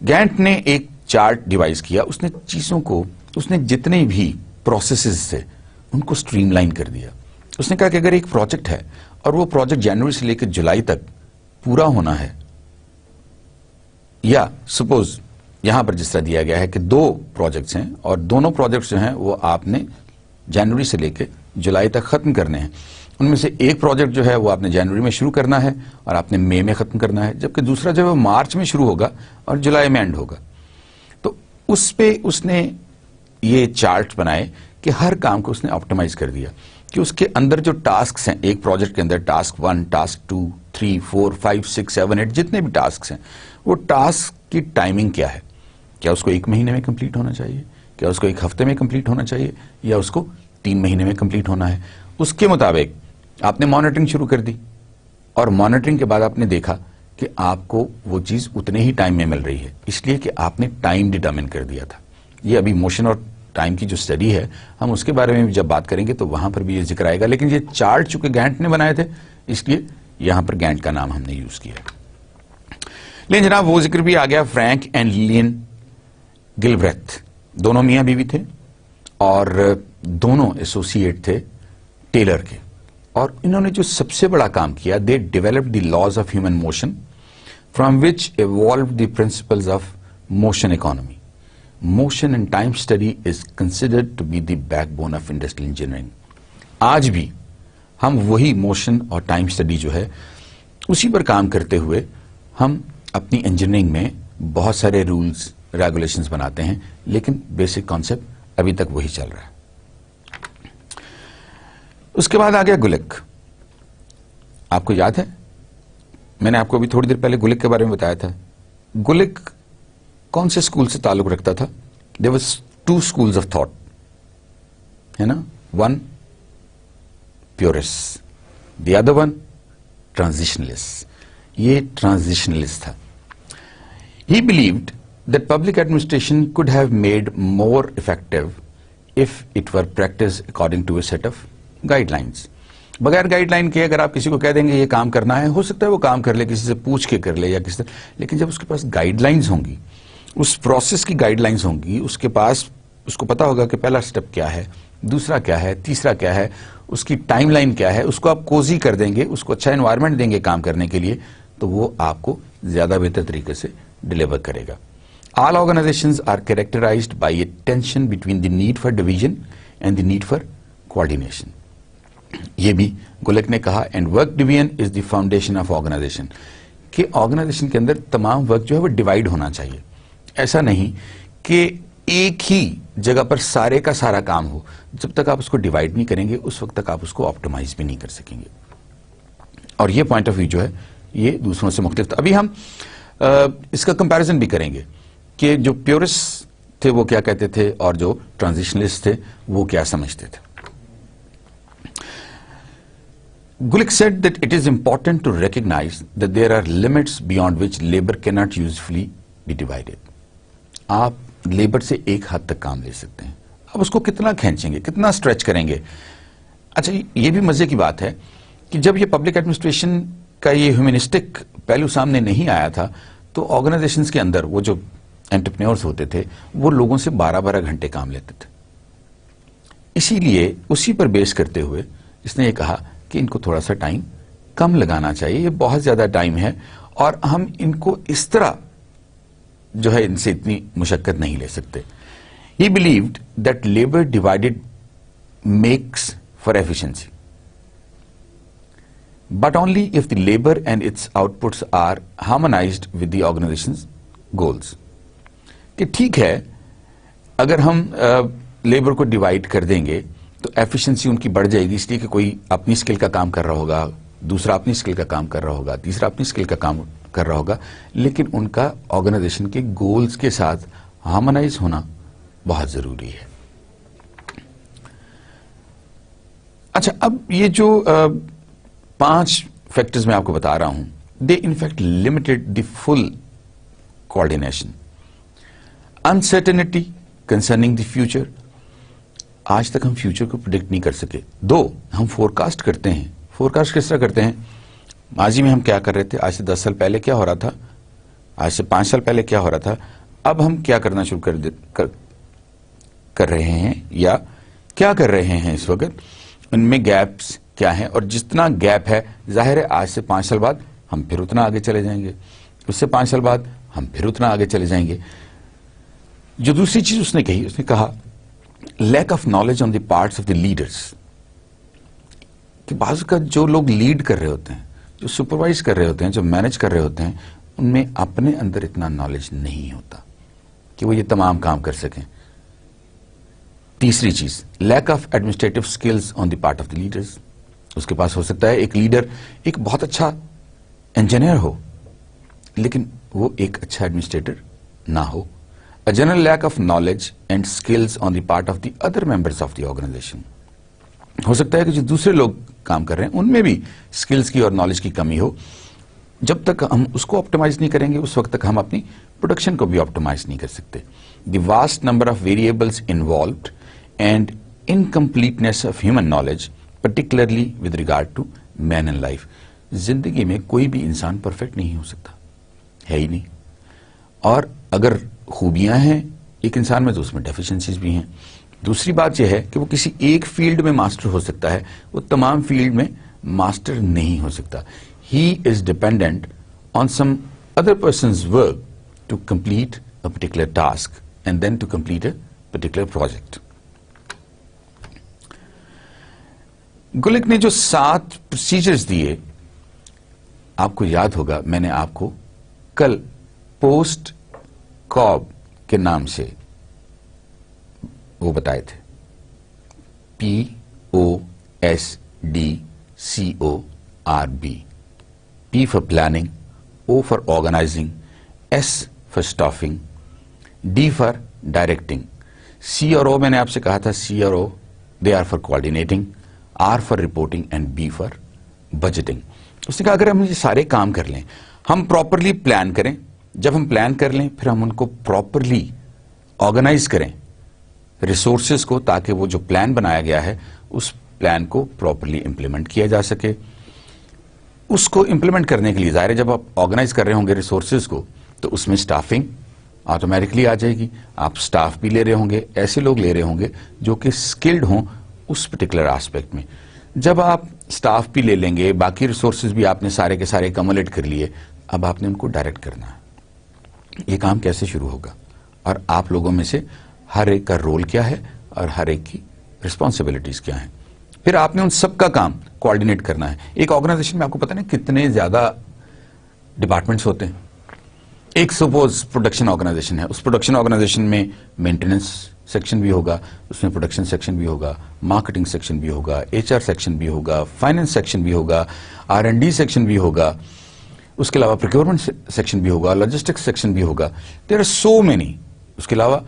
گینٹ نے ایک چارٹ ڈیوائز کیا. اس نے چیزوں کو, اس نے جتنے بھی پروسیسز تھے ان کو سٹریم لائن کر دیا. اس نے کہا کہ اگر ایک پروجیکٹ ہے اور وہ پروجیکٹ جنوری سے لے کے جولائی تک پورا ہونا ہے, یا سپوز یہاں پر جس طرح دیا گیا ہے کہ 2 پروجیکٹس ہیں اور دونوں پروجیکٹس جو ہیں وہ آپ نے جنوری سے لے کے جولائی تک ختم کرنے ہیں. ان میں سے ایک پروجیکٹ جو ہے وہ آپ نے جنوری میں شروع کرنا ہے اور آپ نے مئی میں ختم کرنا ہے, جبکہ دوسرا جو ہے وہ مارچ میں شروع ہوگا اور جولائی میں اینڈ ہوگا. تو اس پہ اس نے یہ چارٹ بنائے کہ ہر کام کو اس نے آپٹیمائز کر دیا کہ اس کے اندر جو ٹاسکس ہیں ایک پروجیکٹ کے اندر, ٹاسک 1, ٹاسک 2, 3, 4, 5, 6, 7, 8 جتنے بھی ٹاسکس ہیں, وہ ٹاسک کی ٹائمنگ کیا ہے. کیا اس کو 1 مہینے میں کمپلیٹ ہونا چاہیے, کیا اس کو 1 ہفتے میں کمپلیٹ ہونا چاہیے, یا اس کو 3 مہینے میں کمپلیٹ ہونا ہے. اس کے مطابق آپ نے مانیٹرنگ شروع کر دی اور مانیٹرنگ کے بعد آپ نے دیکھا کہ آپ کو وہ چیز اتنے ہی ٹائم میں مل رہی ہے, اس لیے کہ آپ نے ٹائم ڈیٹرمن کر دیا تھا. یہ ابھی موشن اور ٹائم کی جو اسٹڈی ہے ہم اس کے بارے میں بھی جب بات کریں گے تو وہاں پر بھی یہ ذکر آئے گا, لیکن یہ چارٹ چونکہ گینٹ نے بنائے تھے اس لیے یہاں پر گینٹ کا نام ہم نے یوز کیا. لیکن جناب وہ ذکر بھی آ گیا فرینک اینڈ لین گلبریتھ, دونوں میاں بیوی تھے اور دونوں ایسوسیٹ تھے ٹیلر کے, اور انہوں نے جو سب سے بڑا کام کیا, they developed the laws of human motion from which evolved the principles of motion economy. Motion and time study is considered to be the backbone of industrial engineering. آج بھی ہم وہی موشن اور ٹائم اسٹڈی جو ہے اسی پر کام کرتے ہوئے ہم اپنی انجینئرنگ میں بہت سارے رولز ریگولیشنز بناتے ہیں, لیکن بیسک کانسیپٹ ابھی تک وہی چل رہا ہے. اس کے بعد آ گیا گلک. آپ کو یاد ہے میں نے آپ کو ابھی تھوڑی دیر پہلے گلک کے بارے میں بتایا تھا. گلک کون سے اسکول سے تعلق رکھتا تھا؟ there was 2 schools of thought, ہے نا, one purist, the other one transitionalist. یہ transitionalist تھا. He believed that public administration could have made more effective if it were practiced according to a set of guidelines. بغیر guide line کے اگر آپ کسی کو کہہ دیں گے یہ کام کرنا ہے, ہو سکتا ہے وہ کام کر لے, کسی سے پوچھ کے کر لے یا کسی سے, لیکن جب اس کے پاس گائیڈ لائنز ہوں گی, اس پروسیس کی گائیڈ لائنز ہوں گی, اس کے پاس اس کو پتا ہوگا کہ پہلا سٹیپ کیا ہے, دوسرا کیا ہے, تیسرا کیا ہے, اس کی ٹائم لائن کیا ہے, اس کو آپ کوزی کر دیں گے, اس کو اچھا انوائرمنٹ دیں گے کام کرنے کے لیے, تو وہ آپ کو زیادہ بہتر طریقے سے ڈلیور کرے گا. All organizations are characterized by a tension between the need for division and the need for coordination. یہ بھی گلک نے کہا, and work division is the foundation of organization. کہ آرگنائزیشن کے اندر تمام ورک جو ہے وہ ڈیوائڈ ہونا چاہیے. ایسا نہیں کہ ایک ہی جگہ پر سارے کا سارا کام ہو. جب تک آپ اس کو ڈیوائڈ نہیں کریں گے اس وقت تک آپ اس کو آپٹیمائز بھی نہیں کر سکیں گے. اور یہ پوائنٹ آف ویو جو ہے یہ دوسروں سے مختلف تھا. ابھی ہم اس کا کمپیریزن بھی کریں گے کہ جو پیورسٹ تھے وہ کیا کہتے تھے اور جو ٹرانزیشنلسٹ تھے وہ کیا سمجھتے تھے. Gulick said that it is important to recognize that there are limits beyond which labor cannot usefully be divided. آپ لیبر سے ایک حد تک کام لے سکتے ہیں, اب اس کو کتنا کھینچیں گے, کتنا اسٹریچ کریں گے. اچھا یہ بھی مزے کی بات ہے کہ جب یہ پبلک ایڈمنسٹریشن کا یہ ہیومنسٹک پہلو سامنے نہیں آیا تھا تو آرگنائزیشنز کے اندر وہ جو انٹرپرینورز ہوتے تھے وہ لوگوں سے 12-12 گھنٹے کام لیتے تھے. اسی لیے اسی پر بیس کرتے ہوئے اس نے یہ کہا کہ ان کو تھوڑا سا ٹائم کم لگانا چاہیے, یہ بہت زیادہ ٹائم ہے اور ہم ان کو اس طرح جو ہے ان سے اتنی مشقت نہیں لے سکتے. He believed that labor divided makes for efficiency, but only if the labor and its outputs are harmonized with the organization's goals. کہ ٹھیک ہے اگر ہم لیبر کو ڈیوائڈ کر دیں گے تو ایفیشنسی ان کی بڑھ جائے گی, اس لیے کہ کوئی اپنی اسکل کا کام کر رہا ہوگا, دوسرا اپنی اسکل کا کام کر رہا ہوگا, تیسرا اپنی اسکل کا کام کر رہا ہوگا, لیکن ان کا آرگنائزیشن کے گولز کے ساتھ ہارمونائز ہونا بہت ضروری ہے. اچھا، اب یہ جو 5 فیکٹرز میں آپ کو بتا رہا ہوں, they in fact limited the full coordination. Uncertainty concerning the future, آج تک ہم فیوچر کو پریڈکٹ نہیں کر سکے. 2, ہم فورکاسٹ کرتے ہیں. فورکاسٹ کس طرح کرتے ہیں؟ ماضی میں ہم کیا کر رہے تھے, آج سے 10 سال پہلے کیا ہو رہا تھا, آج سے 5 سال پہلے کیا ہو رہا تھا, اب ہم کیا کرنا شروع کر رہے ہیں یا کیا کر رہے ہیں اس وقت, ان میں گیپس کیا ہیں, اور جتنا گیپ ہے ظاہر ہے آج سے 5 سال بعد ہم پھر اتنا آگے چلے جائیں گے, اس سے 5 سال بعد ہم پھر اتنا آگے چلے جائیں گے. جو دوسری چیز اس نے کہی, اس نے کہا lack of knowledge on the parts of the leaders, کہ بعض کا جو لوگ لیڈ کر رہے ہوتے ہیں, جو سپروائز کر رہے ہوتے ہیں, جو مینج کر رہے ہوتے ہیں, ان میں اپنے اندر اتنا نالج نہیں ہوتا کہ وہ یہ تمام کام کر سکیں. تیسری چیز, lack of administrative skills on the part of the leaders. اس کے پاس ہو سکتا ہے ایک لیڈر ایک بہت اچھا انجینئر ہو, لیکن وہ ایک اچھا ایڈمنسٹریٹر نہ ہو. A general lack of knowledge and skills on the part of the other members of the organization. ہو سکتا ہے کہ جو دوسرے لوگ کام کر رہے ہیں ان میں بھی سکلز کی اور نالج کی کمی ہو. جب تک ہم اس کو آپٹیمائز نہیں کریں گے اس وقت تک ہم اپنی پروڈکشن کو بھی آپٹیمائز نہیں کر سکتے. The vast number of variables involved and incompleteness of human knowledge particularly with regard to man and life. زندگی میں کوئی بھی انسان پرفیکٹ نہیں ہو سکتا, ہے ہی نہیں. اور اگر خوبیاں ہیں ایک انسان میں تو اس میں ڈیفیشنسیز بھی ہیں. دوسری بات یہ ہے کہ وہ کسی ایک فیلڈ میں ماسٹر ہو سکتا ہے, وہ تمام فیلڈ میں ماسٹر نہیں ہو سکتا. He is dependent on some other persons work to complete a particular task and then to complete a particular project. Gulick نے جو 7 پروسیجرز دیے, آپ کو یاد ہوگا میں نے آپ کو کل پوسٹ کاب کے نام سے وہ بتائے تھے. POSDCORB. P for planning, O for organizing, S for staffing, D for directing. C اور O میں نے آپ سے کہا تھا, C اور O they are for coordinating, R for reporting and B for budgeting. اس نے کہا اگر ہم یہ سارے کام کر لیں, ہم پراپرلی پلان کریں, جب ہم پلان کر لیں پھر ہم ان کو پراپرلی آرگنائز کریں ریسورسز کو, تاکہ وہ جو پلان بنایا گیا ہے اس پلان کو پراپرلی امپلیمنٹ کیا جا سکے. اس کو امپلیمنٹ کرنے کے لیے ظاہر ہے جب آپ آرگنائز کر رہے ہوں گے ریسورسز کو تو اس میں اسٹافنگ آٹومیٹکلی آ جائے گی. آپ اسٹاف بھی لے رہے ہوں گے, ایسے لوگ لے رہے ہوں گے جو کہ اسکلڈ ہوں اس پرٹیکولر آسپیکٹ میں. جب آپ اسٹاف بھی لے لیں گے, باقی ریسورسز بھی آپ نے سارے کے سارے کمولیٹ کر لیے, اب آپ نے ان کو ڈائریکٹ کرنا ہے. یہ کام کیسے شروع ہوگا اور آپ لوگوں میں سے ہر ایک کا رول کیا ہے اور ہر ایک کی رسپانسبلٹیز کیا ہیں. پھر آپ نے ان سب کا کام کوآرڈینیٹ کرنا ہے. ایک آرگنائزیشن میں آپ کو پتہ نہیں کتنے زیادہ ڈپارٹمنٹس ہوتے ہیں. ایک سپوز پروڈکشن آرگنائزیشن ہے, اس پروڈکشن آرگنائزیشن میں مینٹیننس سیکشن بھی ہوگا, اس میں پروڈکشن سیکشن بھی ہوگا, مارکیٹنگ سیکشن بھی ہوگا, HR سیکشن بھی ہوگا, فائنینس سیکشن بھی ہوگا, R&D سیکشن بھی ہوگا, اس کے علاوہ پروکیورمنٹ سیکشن بھی ہوگا, لاجسٹکس سیکشن بھی ہوگا. There are so many. اس کے علاوہ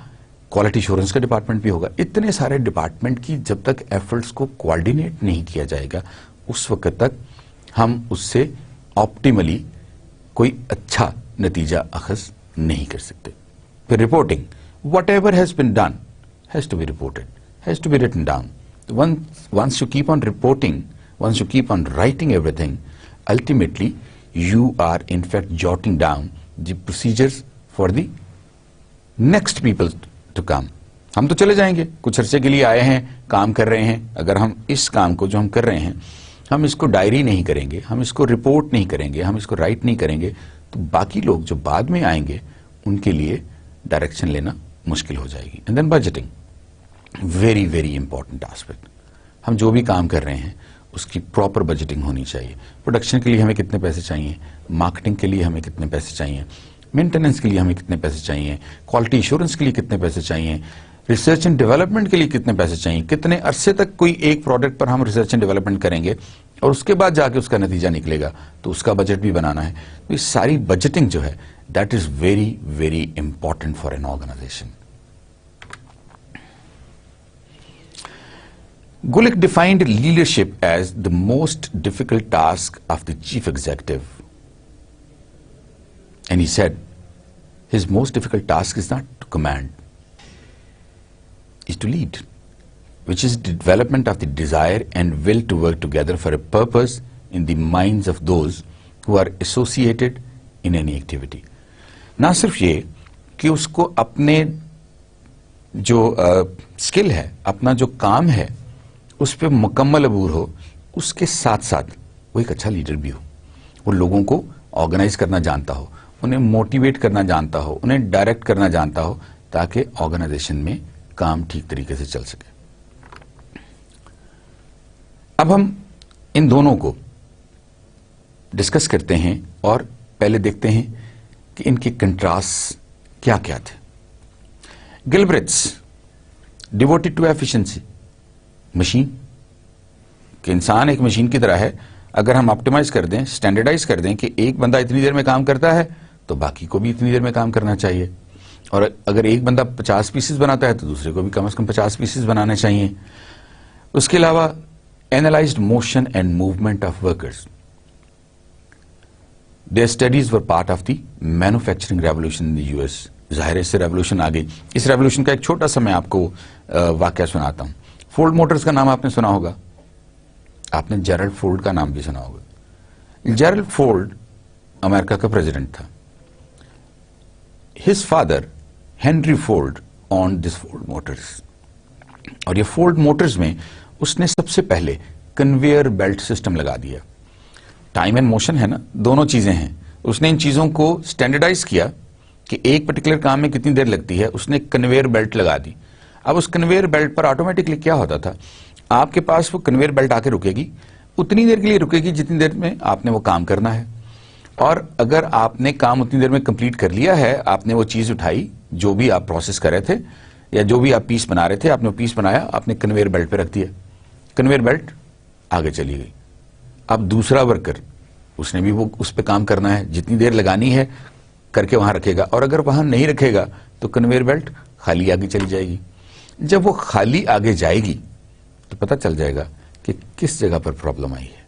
کوالٹی ایشورنس کا ڈپارٹمنٹ بھی ہوگا. اتنے سارے ڈپارٹمنٹ کی جب تک ایفرٹس کو کوآرڈینیٹ نہیں کیا جائے گا اس وقت تک ہم اس سے آپٹیملی کوئی اچھا نتیجہ اخذ نہیں کر سکتے. پھر reporting, whatever has been done has to be reported, has to be written down. once you keep on reporting, once you keep on writing everything, ultimately you are in fact jotting down the procedures for the next people to come. ہم تو چلے جائیں گے, کچھ عرصے کے لیے آئے ہیں, کام کر رہے ہیں. اگر ہم اس کام کو جو ہم کر رہے ہیں ہم اس کو ڈائری نہیں کریں گے, ہم اس کو رپورٹ نہیں کریں گے, ہم اس کو رائٹ نہیں کریں گے, تو باقی لوگ جو بعد میں آئیں گے ان کے لیے ڈائریکشن لینا مشکل ہو جائے گی. And then budgeting, very very important aspect. ہم جو بھی کام کر رہے ہیں اس کی پراپر بجٹنگ ہونی چاہیے. پروڈکشن کے لیے ہمیں کتنے پیسے چاہیے, مارکیٹنگ کے لیے ہمیں کتنے پیسے چاہیے, مینٹیننس کے لیے ہمیں کتنے پیسے چاہیے, کوالٹی ایشورنس کے لیے کتنے پیسے چاہیے, ریسرچ اینڈ ڈیولپمنٹ کے لیے کتنے پیسے چاہیے, کتنے عرصے تک کوئی ایک پروڈکٹ پر ہم ریسرچ اینڈ ڈیولپمنٹ کریں گے اور اس کے بعد جا کے اس کا نتیجہ نکلے گا, تو اس کا بجٹ بھی بنانا ہے. تو یہ ساری بجٹنگ جو ہے That is very, very important for an organization. Gulick defined leadership as the most difficult task of the chief executive. And he said, his most difficult task is not to command, is to lead, which is the development of the desire and will to work together for a purpose in the minds of those who are associated in any activity. نہ صرف یہ کہ اس کو اپنے جو سکل ہے، اپنا جو کام ہے اس پہ مکمل عبور ہو، اس کے ساتھ ساتھ وہ ایک اچھا لیڈر بھی ہو، وہ لوگوں کو آرگنائز کرنا جانتا ہو، انہیں موٹیویٹ کرنا جانتا ہو، انہیں ڈائریکٹ کرنا جانتا ہو، تاکہ آرگنائزیشن میں کام ٹھیک طریقے سے چل سکے. اب ہم ان دونوں کو ڈسکس کرتے ہیں اور پہلے دیکھتے ہیں کہ ان کے کنٹراسٹ کیا کیا تھے. گلبرٹس ڈیووٹڈ ٹو ایفیشنسی، مشین کہ انسان ایک مشین کی طرح ہے، اگر ہم آپٹیمائز کر دیں، اسٹینڈرڈائز کر دیں کہ ایک بندہ اتنی دیر میں کام کرتا ہے تو باقی کو بھی اتنی دیر میں کام کرنا چاہیے، اور اگر ایک بندہ 50 پیسز بناتا ہے تو دوسرے کو بھی کم از کم 50 پیسز بنانے چاہیے. اس کے علاوہ analyzed motion and movement of workers. Their studies were part of the manufacturing revolution in the US. ظاہر ہے اس سے ریولوشن آ گئی. اس ریولوشن کا ایک چھوٹا سا میں آپ کو واقعہ سناتا ہوں. فورڈ موٹرز کا نام آپ نے سنا ہوگا، آپ نے جیرلڈ فورڈ کا نام بھی سنا ہوگا. جیرلڈ فورڈ امریکہ کا پریزیڈنٹ تھا. ہز فادر ہینری فورڈ آن دس فورڈ موٹرز، اور یہ فورڈ موٹرز میں اس نے سب سے پہلے کنویئر بیلٹ سسٹم لگا دیا. ٹائم اینڈ موشن ہے نا، دونوں چیزیں ہیں. اس نے ان چیزوں کو سٹینڈرڈائز کیا کہ ایک پرٹیکولر کام میں کتنی دیر لگتی ہے. اس نے کنویئر بیلٹ لگا دی. اب اس کنویئر بیلٹ پر آٹومیٹکلی کیا ہوتا تھا، آپ کے پاس وہ کنویئر بیلٹ آ کے رکے گی، اتنی دیر کے لیے رکے گی جتنی دیر میں آپ نے وہ کام کرنا ہے. اور اگر آپ نے کام اتنی دیر میں کمپلیٹ کر لیا ہے، آپ نے وہ چیز اٹھائی جو بھی آپ پروسیس کر رہے تھے یا جو بھی آپ پیس بنا رہے تھے، آپ نے وہ پیس بنایا، آپ نے کنویئر بیلٹ پہ رکھ دیا، کنویئر بیلٹ آگے چلی گئی. اب دوسرا ورکر اس نے بھی وہ اس پہ کام کرنا ہے، جتنی دیر لگانی ہے کر کے وہاں رکھے گا، اور اگر وہاں نہیں رکھے گا تو کنویئر بیلٹ خالی آگے چلی جائے گی. جب وہ خالی آگے جائے گی تو پتہ چل جائے گا کہ کس جگہ پر پرابلم آئی ہے.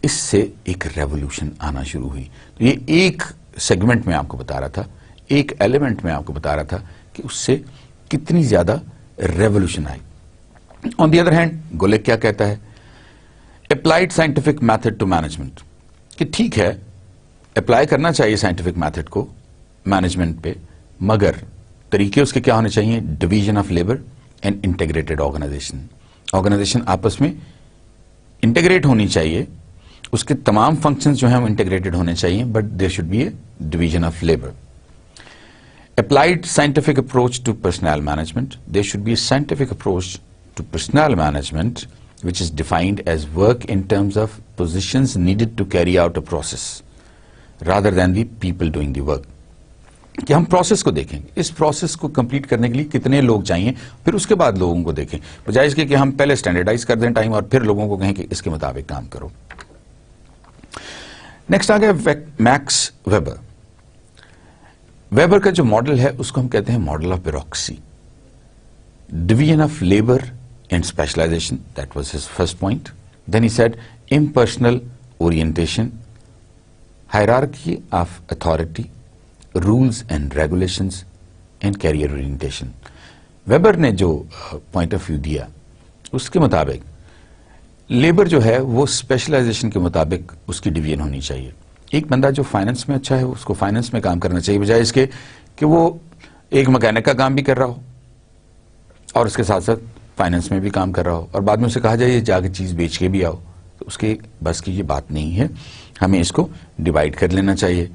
اس سے ایک ریولوشن آنا شروع ہوئی. تو یہ ایک سیگمنٹ میں آپ کو بتا رہا تھا، ایک ایلیمنٹ میں آپ کو بتا رہا تھا کہ اس سے کتنی زیادہ ریولوشن آئی. On the other hand Gulick کیا کہتا ہے؟ Applied scientific method to management, کہ ٹھیک ہے اپلائی کرنا چاہیے سائنٹیفک میتھڈ کو مینجمنٹ پہ، مگر طریقے اس کے کیا ہونے چاہیے؟ Division of labour and integrated organization. Organization آپس میں انٹیگریٹ ہونی چاہیے، اس کے تمام فنکشنز جو ہیں وہ انٹیگریٹڈ ہونے چاہیے، but there should be a division of labour. Applied scientific approach to personnel management, there should be a scientific approach to personnel management which is defined as work in terms of positions needed to carry out a process rather than the people doing the work. کہ ہم process کو دیکھیں، اس process کو complete کرنے کے لیے کتنے لوگ چاہیے، پھر اس کے بعد لوگوں کو دیکھیں، بجائے اس کے کہ ہم پہلے سٹینڈرڈائز کر دیں ٹائم اور پھر لوگوں کو کہیں کہ اس کے مطابق کام کرو. نیکسٹ آ گیا میکس ویبر. ویبر کا جو ماڈل ہے اس کو ہم کہتے ہیں model of bureaucracy. Division of labour and specialization, that was his first point. Then he said impersonal orientation, hierarchy of authority, rules and regulations, and career orientation. Weber نے جو point of view دیا اس کے مطابق labour جو ہے وہ specialisation کے مطابق اس کی ڈویژن ہونی چاہیے. ایک بندہ جو فائننس میں اچھا ہے اس کو فائننس میں کام کرنا چاہیے، بجائے اس کے کہ وہ ایک مکینک کا کام بھی کر رہا ہو اور اس کے ساتھ ساتھ فائننس میں بھی کام کر رہا ہو، اور بعد میں اسے کہا جائے جا کے چیز بیچ کے بھی آؤ. تو اس کے بس کی یہ بات نہیں ہے. ہمیں اس کو ڈیوائڈ کر لینا چاہیے.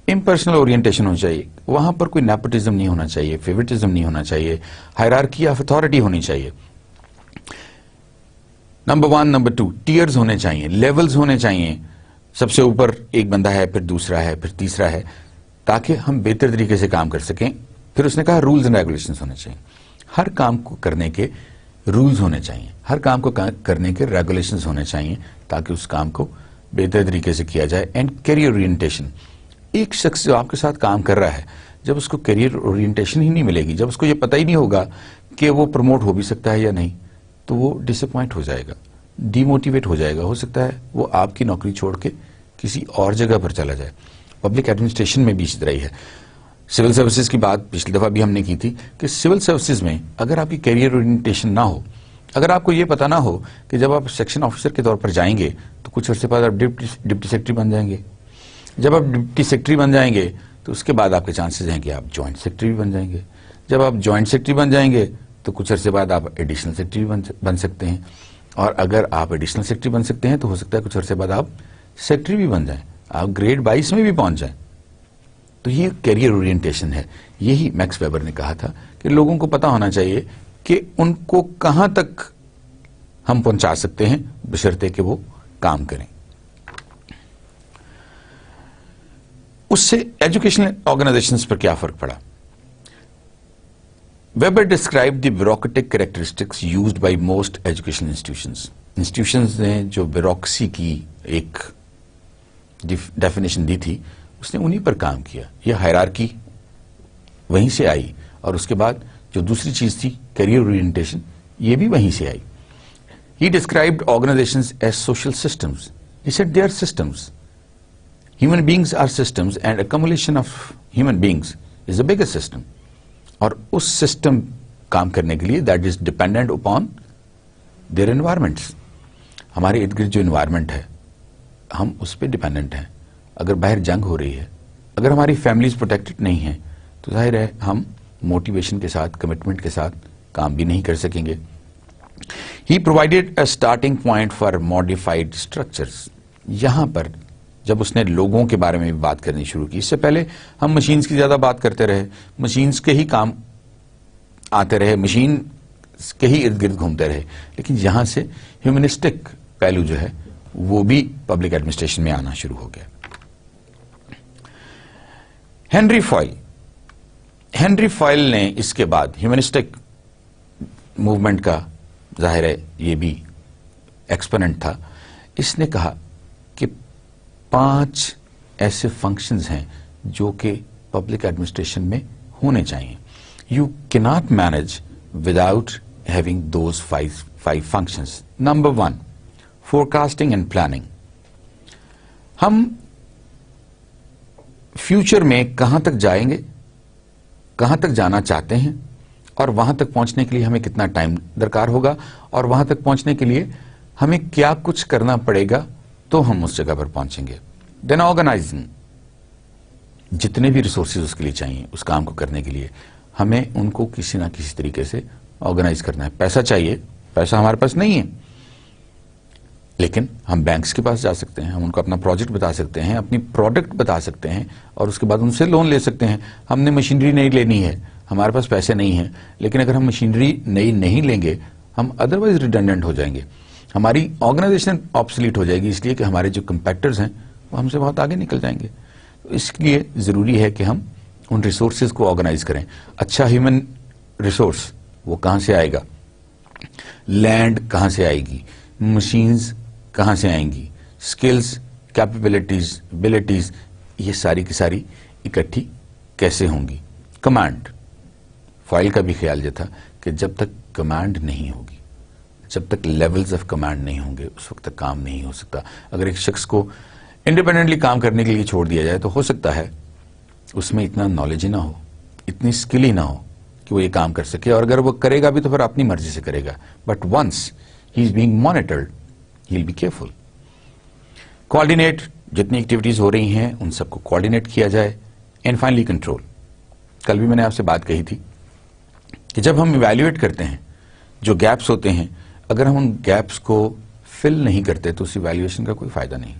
امپرسنل اورینٹیشن ہونی چاہیے، وہاں پر کوئی نیپوٹزم نہیں ہونا چاہیے، فیورٹزم نہیں ہونا چاہیے، ہائرارکی آف اتھارٹی ہونی چاہیے. نمبر 1 نمبر 2 ٹیئرز ہونے چاہیے، لیولز ہونے چاہیے. سب سے اوپر ایک بندہ ہے، پھر دوسرا ہے، پھر تیسرا ہے، تاکہ ہم بہتر طریقے سے کام کر سکیں. پھر اس نے کہا رولز اینڈ ریگولیشنز ہونے چاہیے. ہر کام کو کرنے کے رولز ہونے چاہیے، ہر کام کو کرنے کے ریگولیشنز ہونے چاہیے تاکہ اس کام کو بہتر طریقے سے کیا جائے. اینڈ کیریئر اورینٹیشن، ایک شخص جو آپ کے ساتھ کام کر رہا ہے جب اس کو کیریئر اورینٹیشن ہی نہیں ملے گی, جب اس کو یہ پتہ ہی نہیں ہوگا کہ وہ پروموٹ ہو بھی سکتا ہے یا نہیں, تو وہ ڈس اپوائنٹ ہو جائے گا, ڈی موٹیویٹ ہو جائے گا. ہو سکتا ہے وہ آپ کی نوکری چھوڑ کے کسی اور جگہ پر چلا جائے. پبلک ایڈمنسٹریشن میں بھی اسی طرح ہی ہے. سول سروسز کی بات پچھلی دفعہ بھی ہم نے کی تھی کہ سول سروسز میں اگر آپ کی کیریئر اورینٹیشن نہ ہو, اگر آپ کو یہ پتا نہ ہو کہ جب آپ سیکشن آفیسر کے طور پر جائیں گے تو کچھ عرصے بعد آپ ڈپٹی سیکرٹری بن جائیں گے, جب آپ ڈپٹی سیکرٹری بن جائیں گے تو اس کے بعد آپ کے چانسز ہیں کہ آپ جوائنٹ سیکرٹری بھی بن جائیں گے, جب آپ جوائنٹ سیکرٹری بن جائیں گے تو کچھ عرصے بعد آپ ایڈیشنل سیکرٹری بھی بن سکتے ہیں, اور اگر آپ ایڈیشنل سیکرٹری بن سکتے ہیں تو ہو سکتا ہے کچھ عرصے بعد آپ سیکرٹری بھی بن جائیں, آپ گریڈ 22 میں بھی پہنچ جائیں. تو یہ کیریئر اورینٹیشن ہے. یہی میکس ویبر نے کہا تھا کہ لوگوں کو پتا ہونا چاہیے کہ ان کو کہاں تک ہم پہنچا سکتے ہیں بشرطے کہ وہ کام کریں. اس سے ایجوکیشنل آرگنائزیشنز پر کیا فرق پڑا؟ Weber describe the bureaucratic characteristics used by most educational institutions نے جو بیوروکریسی کی ایک ڈیفینیشن دی تھی اس نے انہی پر کام کیا. یہ ہائرارکی وہیں سے آئی, اور اس کے بعد جو دوسری چیز تھی کیریئر اورینٹیشن, یہ بھی وہیں سے آئی. He described organizations as social systems. He said they are systems. Human beings are systems, and accumulation of human beings is the biggest system. اور اس سسٹم کام کرنے کے لیے that is dependent upon their environments. ہمارے ارد گرد جو environment ہے ہم اس پہ ڈپینڈنٹ ہیں. اگر باہر جنگ ہو رہی ہے, اگر ہماری فیملیز پروٹیکٹڈ نہیں ہیں تو ظاہر ہے ہم موٹیویشن کے ساتھ, کمٹمنٹ کے ساتھ کام بھی نہیں کر سکیں گے. He provided a starting point for modified structures. یہاں پر جب اس نے لوگوں کے بارے میں بھی بات کرنی شروع کی, اس سے پہلے ہم مشینز کی زیادہ بات کرتے رہے, مشینز کے ہی کام آتے رہے, مشین کے ہی ارد گرد گھومتے رہے, لیکن یہاں سے ہیومنسٹک پہلو جو ہے وہ بھی پبلک ایڈمنسٹریشن میں آنا شروع ہو گیا. ہنری فوائل نے اس کے بعد ہیومنسٹک موومنٹ کا, ظاہر ہے یہ بھی ایکسپوننٹ تھا, اس نے کہا کہ 5 ایسے فنکشنز ہیں جو کہ پبلک ایڈمنسٹریشن میں ہونے چاہیے. یو کی not manage without having those 5 functions. Number 1, forecasting and planning. ہم فیوچر میں کہاں تک جائیں گے, کہاں تک جانا چاہتے ہیں, اور وہاں تک پہنچنے کے لیے ہمیں کتنا ٹائم درکار ہوگا, اور وہاں تک پہنچنے کے لیے ہمیں کیا کچھ کرنا پڑے گا تو ہم اس جگہ پر پہنچیں گے. دین آرگنائزنگ. جتنے بھی ریسورسز اس کے لیے چاہیے اس کام کو کرنے کے لیے ہمیں ان کو کسی نہ کسی طریقے سے آرگنائز کرنا ہے. پیسہ چاہیے, پیسہ ہمارے پاس نہیں ہے, لیکن ہم بینکس کے پاس جا سکتے ہیں, ہم ان کو اپنا پروجیکٹ بتا سکتے ہیں, اپنی پروڈکٹ بتا سکتے ہیں, اور اس کے بعد ان سے لون لے سکتے ہیں. ہم نے مشینری نہیں لینی ہے, ہمارے پاس پیسے نہیں ہیں, لیکن اگر ہم مشینری نئی نہیں لیں گے ہم ادروائز ریڈنڈنٹ ہو جائیں گے, ہماری آرگنائزیشن آبسلیٹ ہو جائے گی, اس لیے کہ ہمارے جو کمپیٹرز ہیں وہ ہم سے بہت آگے نکل جائیں گے. تو اس لیے ضروری ہے کہ ہم ان ریسورسز کو آرگنائز کریں. اچھا ہیومن ریسورس وہ کہاں سے آئے گا, لینڈ کہاں سے آئے گی, مشینز کہاں سے آئیں گی, اسکلز, کیپیبلٹیز, یہ ساری کی ساری اکٹھی کیسے ہوں گی. کمانڈ. فائل کا بھی خیال یہ تھا کہ جب تک کمانڈ نہیں ہوگی, جب تک لیولز آف کمانڈ نہیں ہوں گے اس وقت تک کام نہیں ہو سکتا. اگر ایک شخص کو انڈیپینڈنٹلی کام کرنے کے لیے چھوڑ دیا جائے تو ہو سکتا ہے اس میں اتنا نالج ہی نہ ہو, اتنی اسکل ہی نہ ہو کہ وہ یہ کام کر سکے, اور اگر وہ کرے گا بھی تو پھر اپنی مرضی سے کرے گا. But once he is being monitored he will be careful. Coordinate. جتنی ایکٹیویٹیز ہو رہی ہیں ان سب کو کوآرڈینیٹ کیا جائے. And finally control. کل بھی میں نے آپ سے بات کہی تھی کہ جب ہم ایویلیویٹ کرتے ہیں جو گیپس ہوتے ہیں, اگر ہم ان گیپس کو فل نہیں کرتے تو اس ایویلیویشن کا کوئی فائدہ نہیں.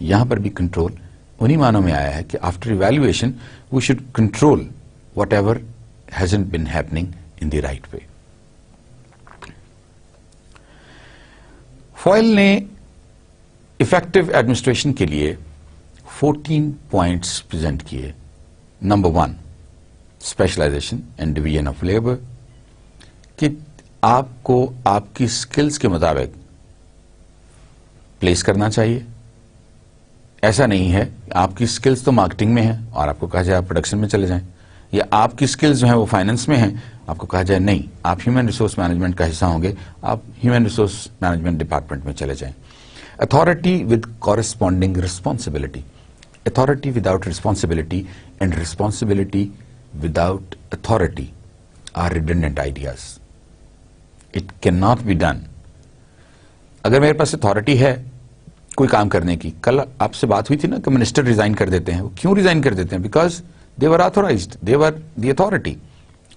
یہاں پر بھی کنٹرول انہی معنوں میں آیا ہے کہ after evaluation we should control whatever hasn't been happening in the right way. Fayol نے افیکٹو ایڈمنسٹریشن کے لیے 14 پوائنٹس پریزنٹ کیے. Number 1, specialization and division of labour. کہ آپ کو آپ کی اسکلز کے مطابق پلیس کرنا چاہیے, ایسا نہیں ہے آپ کی سکلز تو مارکیٹنگ میں ہیں اور آپ کو کہا جائے آپ پروڈکشن میں چلے جائیں، یا آپ کی سکلز جو ہیں وہ فائننس میں ہیں، آپ کو کہا جائے نہیں آپ ہیومن ریسورس مینجمنٹ کا حصہ ہوں گے، آپ ہیومن ریسورس مینجمنٹ ڈپارٹمنٹ میں چلے جائیں. Authority with corresponding responsibility. Authority without responsibility and responsibility without authority are redundant ideas. It cannot be done. اگر میرے پاس اتھارٹی ہے کوئی کام کرنے کی، کل آپ سے بات ہوئی تھی نا کہ منسٹر ریزائن کر دیتے ہیں، وہ کیوں ریزائن کر دیتے ہیں؟ Because they were authorized, they were the authority.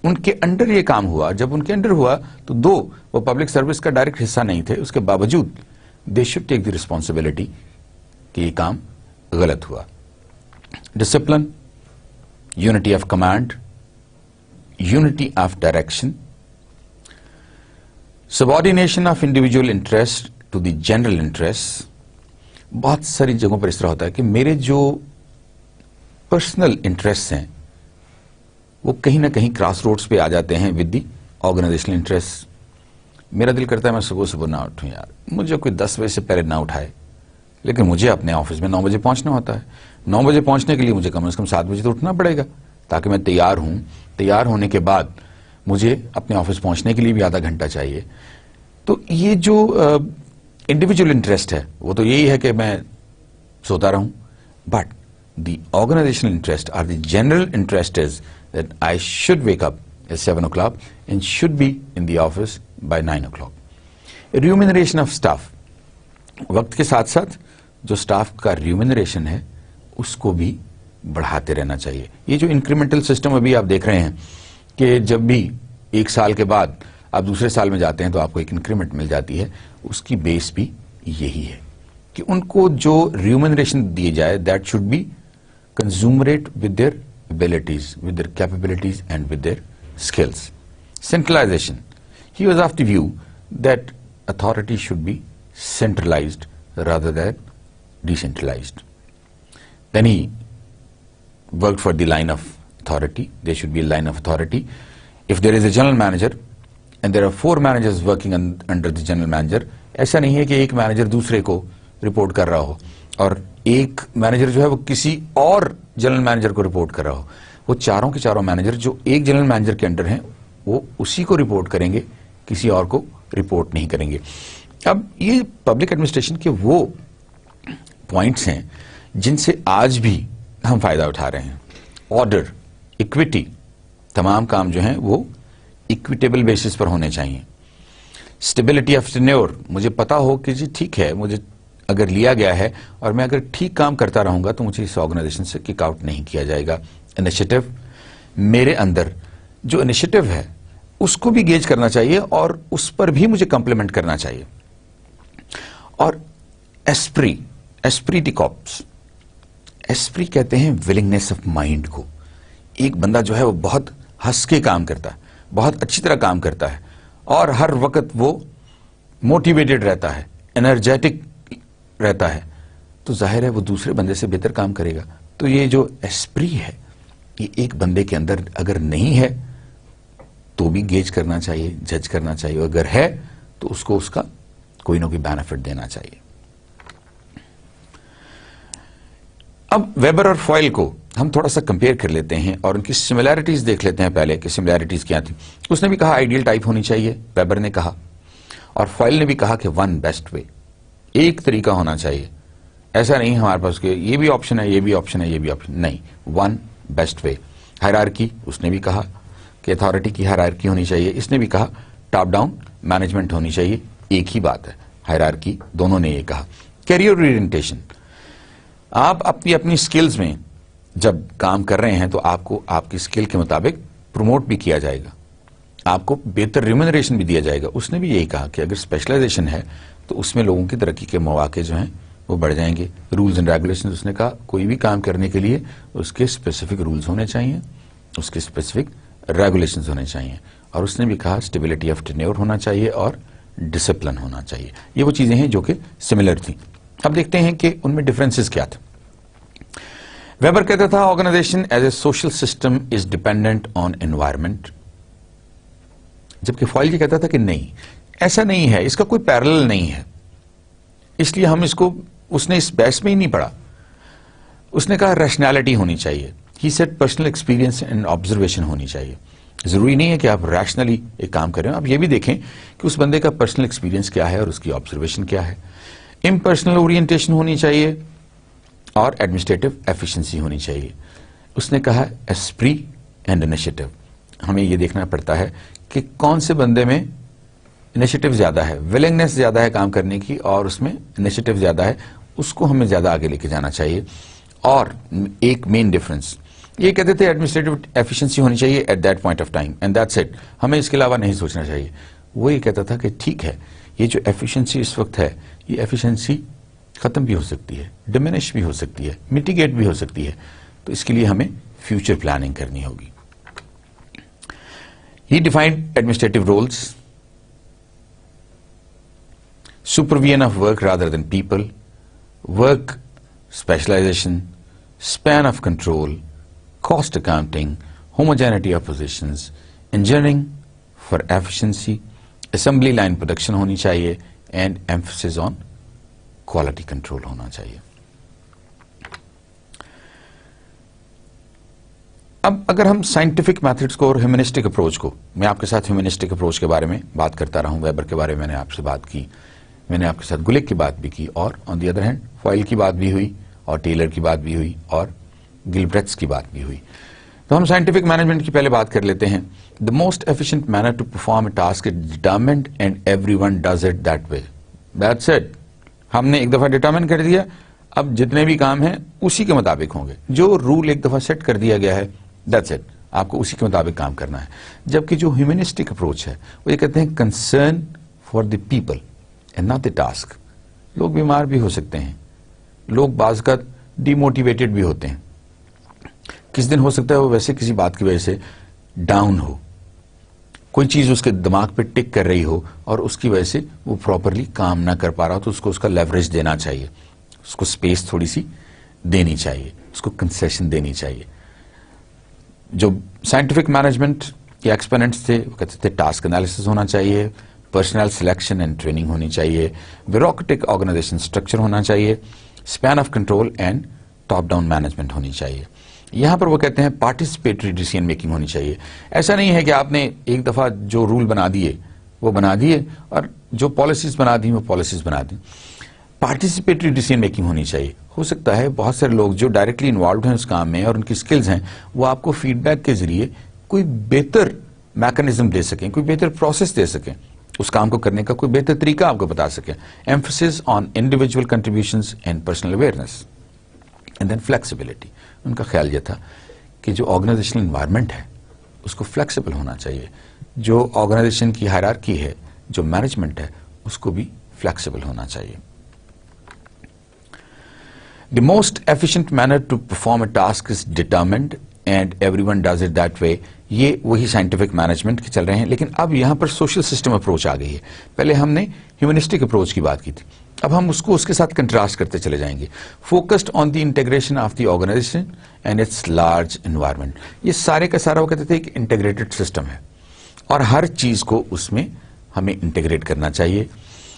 ان کے انڈر یہ کام ہوا، جب ان کے انڈر ہوا تو دو وہ پبلک سروس کا ڈائریکٹ حصہ نہیں تھے، اس کے باوجود they should take the responsibility کہ یہ کام غلط ہوا. Discipline, unity of command, unity of direction, subordination of individual interest to the general interests. بہت ساری جگہوں پر اس طرح ہوتا ہے کہ میرے جو پرسنل انٹرسٹ ہیں وہ کہیں نہ کہیں کراس روڈز پہ آ جاتے ہیں ود دی آرگنائزیشنل انٹرسٹ. میرا دل کرتا ہے میں صبح نہ اٹھوں یار، مجھے کوئی 10 بجے سے پہلے نہ اٹھائے، لیکن مجھے اپنے آفس میں 9 بجے پہنچنا ہوتا ہے. 9 بجے پہنچنے کے لیے مجھے کم از کم 7 بجے تو اٹھنا پڑے گا تاکہ میں تیار ہوں. تیار ہونے کے بعد مجھے اپنے آفس پہنچنے کے لیے بھی آدھا گھنٹہ چاہیے. تو یہ جو انڈیویجول انٹرسٹ ہے وہ تو یہی ہے کہ میں سوتا رہوں، بٹ دی آرگنائزیشنل انٹرسٹ اور the general interest is that I should wake up at 7 o'clock and should be in the office by 9 o'clock. Remuneration of staff. وقت کے ساتھ ساتھ جو سٹاف کا ریومنریشن ہے اس کو بھی بڑھاتے رہنا چاہیے. یہ جو انکریمنٹل سسٹم ابھی آپ دیکھ رہے ہیں کہ جب بھی 1 سال کے بعد آپ دوسرے سال میں جاتے ہیں تو آپ کو ایک انکریمنٹ مل جاتی ہے، اس کی بیس بھی یہی ہے کہ ان کو جو ریومنریشن دی جائے that should be commensurate with their abilities, with their capabilities and with their skills. Centralization. He was of the view that authority should be centralized rather than decentralized. Then he worked for the line of authority. There should be a line of authority. If there is a general manager and there are 4 managers working under the general manager, ایسا نہیں ہے کہ ایک manager دوسرے کو report کر رہا ہو اور ایک مینیجر جو ہے وہ کسی اور جنرل مینیجر کو رپورٹ کر رہا ہو. وہ چاروں کے چاروں مینیجر جو ایک جنرل مینیجر کے انڈر ہیں وہ اسی کو رپورٹ کریں گے، کسی اور کو رپورٹ نہیں کریں گے. اب یہ پبلک ایڈمنسٹریشن کے وہ پوائنٹس ہیں جن سے آج بھی ہم فائدہ اٹھا رہے ہیں. آرڈر، اکویٹی، تمام کام جو ہیں وہ اکویٹیبل بیسس پر ہونے چاہیے. اسٹیبلٹی آف ٹینیور، مجھے پتا ہو کہ جی ٹھیک ہے مجھے اگر لیا گیا ہے اور میں اگر ٹھیک کام کرتا رہوں گا تو مجھے اس آرگنائزیشن سے کک آؤٹ نہیں کیا جائے گا. انیشیٹو، میرے اندر جو انیشیٹو ہے اس کو بھی گیج کرنا چاہیے اور اس پر بھی مجھے کمپلیمنٹ کرنا چاہیے. اور ایسپری ڈی کارپس، ایسپری کہتے ہیں ولنگنیس آف مائنڈ کو. ایک بندہ جو ہے وہ بہت ہنس کے کام کرتا ہے، بہت اچھی طرح کام کرتا ہے اور ہر وقت وہ موٹیویٹڈ رہتا ہے، انرجیٹک رہتا ہے، تو ظاہر ہے وہ دوسرے بندے سے بہتر کام کرے گا. تو یہ جو ایسپری ہے یہ ایک بندے کے اندر اگر نہیں ہے تو بھی گیج کرنا چاہیے، جج کرنا چاہیے، اگر ہے تو اس کو اس کا کوئی نہ کوئی بینیفٹ دینا چاہیے. اب ویبر اور فوائل کو ہم تھوڑا سا کمپیئر کر لیتے ہیں اور ان کی سملیرٹیز دیکھ لیتے ہیں پہلے کہ سملیرٹیز کیا تھی. اس نے بھی کہا آئیڈیل ٹائپ ہونی چاہیے، ویبر نے کہا، اور فوائل نے بھی کہا کہ ون بیسٹ وے، ایک طریقہ ہونا چاہیے. ایسا نہیں ہمارے پاس کہ یہ بھی آپشن ہے، یہ بھی آپشن ہے، یہ بھی آپشن نہیں، ون بیسٹ وے. ہائرارکی، اس نے بھی کہا کہ اتھارٹی کی ہائرارکی ہونی چاہیے. اس نے بھی کہا ٹاپ ڈاؤن مینجمنٹ ہونی چاہیے. ایک ہی بات ہے، ہائرارکی، دونوں نے یہ کہا. کیریئر اورینٹیشن، آپ اپنی سکلز میں جب کام کر رہے ہیں تو آپ کو آپ کی سکل کے مطابق پروموٹ بھی کیا جائے گا، آپ کو بہتر ریمونریشن بھی دیا جائے گا. اس نے بھی یہی کہا کہ اگر اسپیشلائزیشن ہے تو اس میں لوگوں کی ترقی کے مواقع جو ہیں وہ بڑھ جائیں گے. رولز اینڈ ریگولیشن، اس نے کہا کوئی بھی کام کرنے کے لیے اس کے اسپیسیفک رولز ہونے چاہیے، اس کے اسپیسیفک ریگولیشنز ہونے چاہیے. اور اس نے بھی کہا اسٹیبلٹی آف ٹینیور ہونا چاہیے اور ڈسپلن ہونا چاہیے. یہ وہ چیزیں ہیں جو کہ سملر تھیں. اب دیکھتے ہیں کہ ان میں ڈفرینسز کیا تھے. ویبر کہتا تھا organization as a social system is dependent on environment, جبکہ فوائل یہ کہتا تھا کہ نہیں، ایسا نہیں ہے، اس کا کوئی پیرلل نہیں ہے. اس لیے ہم اس کو، اس نے اس بحث میں ہی نہیں پڑھا اس نے کہا ریشنالٹی ہونی چاہیے. He said personal experience and observation ہونی چاہیے. ضروری نہیں ہے کہ آپ ریشنلی ایک کام کریں, آپ یہ بھی دیکھیں کہ اس بندے کا پرسنل ایکسپیرینس کیا ہے اور اس کی آبزرویشن کیا ہے. امپرسنل اورینٹیشن ہونی چاہیے اور ایڈمنسٹریٹو ایفیشنسی ہونی چاہیے. اس نے کہا ایسپری اینڈ انیشیٹو. ہمیں یہ دیکھنا پڑتا ہے کہ کون سے بندے میں انیشیٹو زیادہ ہے, ولنگنیس زیادہ ہے کام کرنے کی, اور اس میں انیشیٹو زیادہ ہے, اس کو ہمیں زیادہ آگے لے کے جانا چاہیے. اور ایک مین ڈفرنس یہ کہتے تھے ایڈمنسٹریٹو ایفیشنسی ہونی چاہیے at that point of time and that's it, ہمیں اس کے علاوہ نہیں سوچنا چاہیے. وہ یہ کہتا تھا کہ ٹھیک ہے, یہ جو ایفیشنسی اس وقت ہے, یہ ایفیشنسی ختم بھی ہو سکتی ہے, ڈیمینش بھی ہو سکتی ہے, میٹیگیٹ بھی ہو سکتی ہے, تو اس کے لیے ہمیں فیوچر پلاننگ کرنی ہوگی. He defined administrative roles, supervision of work rather than people, work specialization, span of control, cost accounting, homogeneity of positions, engineering for efficiency, assembly line production ہونی چاہیے, and emphasis on quality control ہونا چاہیے. اب اگر ہم scientific methods کو اور humanistic approach کو, میں آپ کے ساتھ ہیومنسٹک اپروچ کے بارے میں بات کرتا رہا ہوں, ویبر کے بارے میں میں نے آپ سے بات کی, میں نے آپ کے ساتھ گلک کی بات بھی کی, اور آن دی ادر ہینڈ فوائل کی بات بھی ہوئی, اور ٹیلر کی بات بھی ہوئی, اور گلبریٹس کی بات بھی ہوئی. تو ہم سائنٹیفک مینجمنٹ کی پہلے بات کر لیتے ہیں. The most efficient manner to perform a task is determined and everyone does it that way. That's it. ہم نے ایک دفعہ ڈیٹرمن کر دیا, اب جتنے بھی کام ہیں اسی کے مطابق ہوں گے. جو رول ایک دفعہ سیٹ کر دیا گیا ہے, دیٹس اٹ, آپ کو اسی کے مطابق کام کرنا ہے. جبکہ جو ہیومنسٹک اپروچ ہے وہ یہ کہتے ہیں concern for the people and not the task. لوگ بیمار بھی ہو سکتے ہیں, لوگ بعض کا ڈی موٹیویٹڈ بھی ہوتے ہیں, کس دن ہو سکتا ہے وہ ویسے کسی بات کی وجہ سے ڈاؤن ہو, کوئی چیز اس کے دماغ پہ ٹک کر رہی ہو اور اس کی وجہ سے وہ پراپرلی کام نہ کر پا رہا ہو, تو اس کو اس کا لیوریج دینا چاہیے, اس کو اسپیس تھوڑی سی دینی چاہیے, اس کو کنسیشن دینی چاہیے. جو سائنٹیفک مینجمنٹ کے ایکسپوننٹس تھے وہ کہتے تھے ٹاسک انالیسس ہونا چاہیے, پرسنل سلیکشن اینڈ ٹریننگ ہونی چاہیے, بیوروکریٹک آرگنائزیشن اسٹرکچر ہونا چاہیے, span of control and top down management ہونی چاہیے. یہاں پر وہ کہتے ہیں پارٹیسپیٹری ڈیسیژن میکنگ ہونی چاہیے. ایسا نہیں ہے کہ آپ نے ایک دفعہ جو رول بنا دیے وہ بنا دیے, اور جو پالیسیز بنا دی وہ پالیسیز بنا دی. پارٹیسپیٹری ڈیسیژن میکنگ ہونی چاہیے. ہو سکتا ہے بہت سارے لوگ جو ڈائریکٹلی انوالوڈ ہیں اس کام میں اور ان کی سکلز ہیں, وہ آپ کو فیڈ بیک کے ذریعے کوئی بہتر میکنزم دے سکیں, کوئی بہتر پروسیس دے سکیں, اس کام کو کرنے کا کوئی بہتر طریقہ آپ کو بتا سکیں. Emphasis on individual contributions and personal awareness and then flexibility. ان کا خیال یہ تھا کہ جو آرگنائزیشنل انوائرمنٹ ہے اس کو فلیکسیبل ہونا چاہیے, جو آرگنائزیشن کی ہائرارکی ہے, جو مینجمنٹ ہے, اس کو بھی فلیکسیبل ہونا چاہیے. The most efficient manner to perform a task is determined and everyone does it that way. یہ وہی سائنٹیفک مینجمنٹ کے چل رہے ہیں, لیکن اب یہاں پر سوشل سسٹم اپروچ آ گئی ہے. پہلے ہم نے ہیومنسٹک اپروچ کی بات کی تھی, اب ہم اس کو اس کے ساتھ کنٹراسٹ کرتے چلے جائیں گے. Focused on the integration of the organization and its large environment. یہ سارے کا سارا وہ کہتے تھے ایک انٹیگریٹڈ سسٹم ہے, اور ہر چیز کو اس میں ہمیں انٹیگریٹ کرنا چاہیے.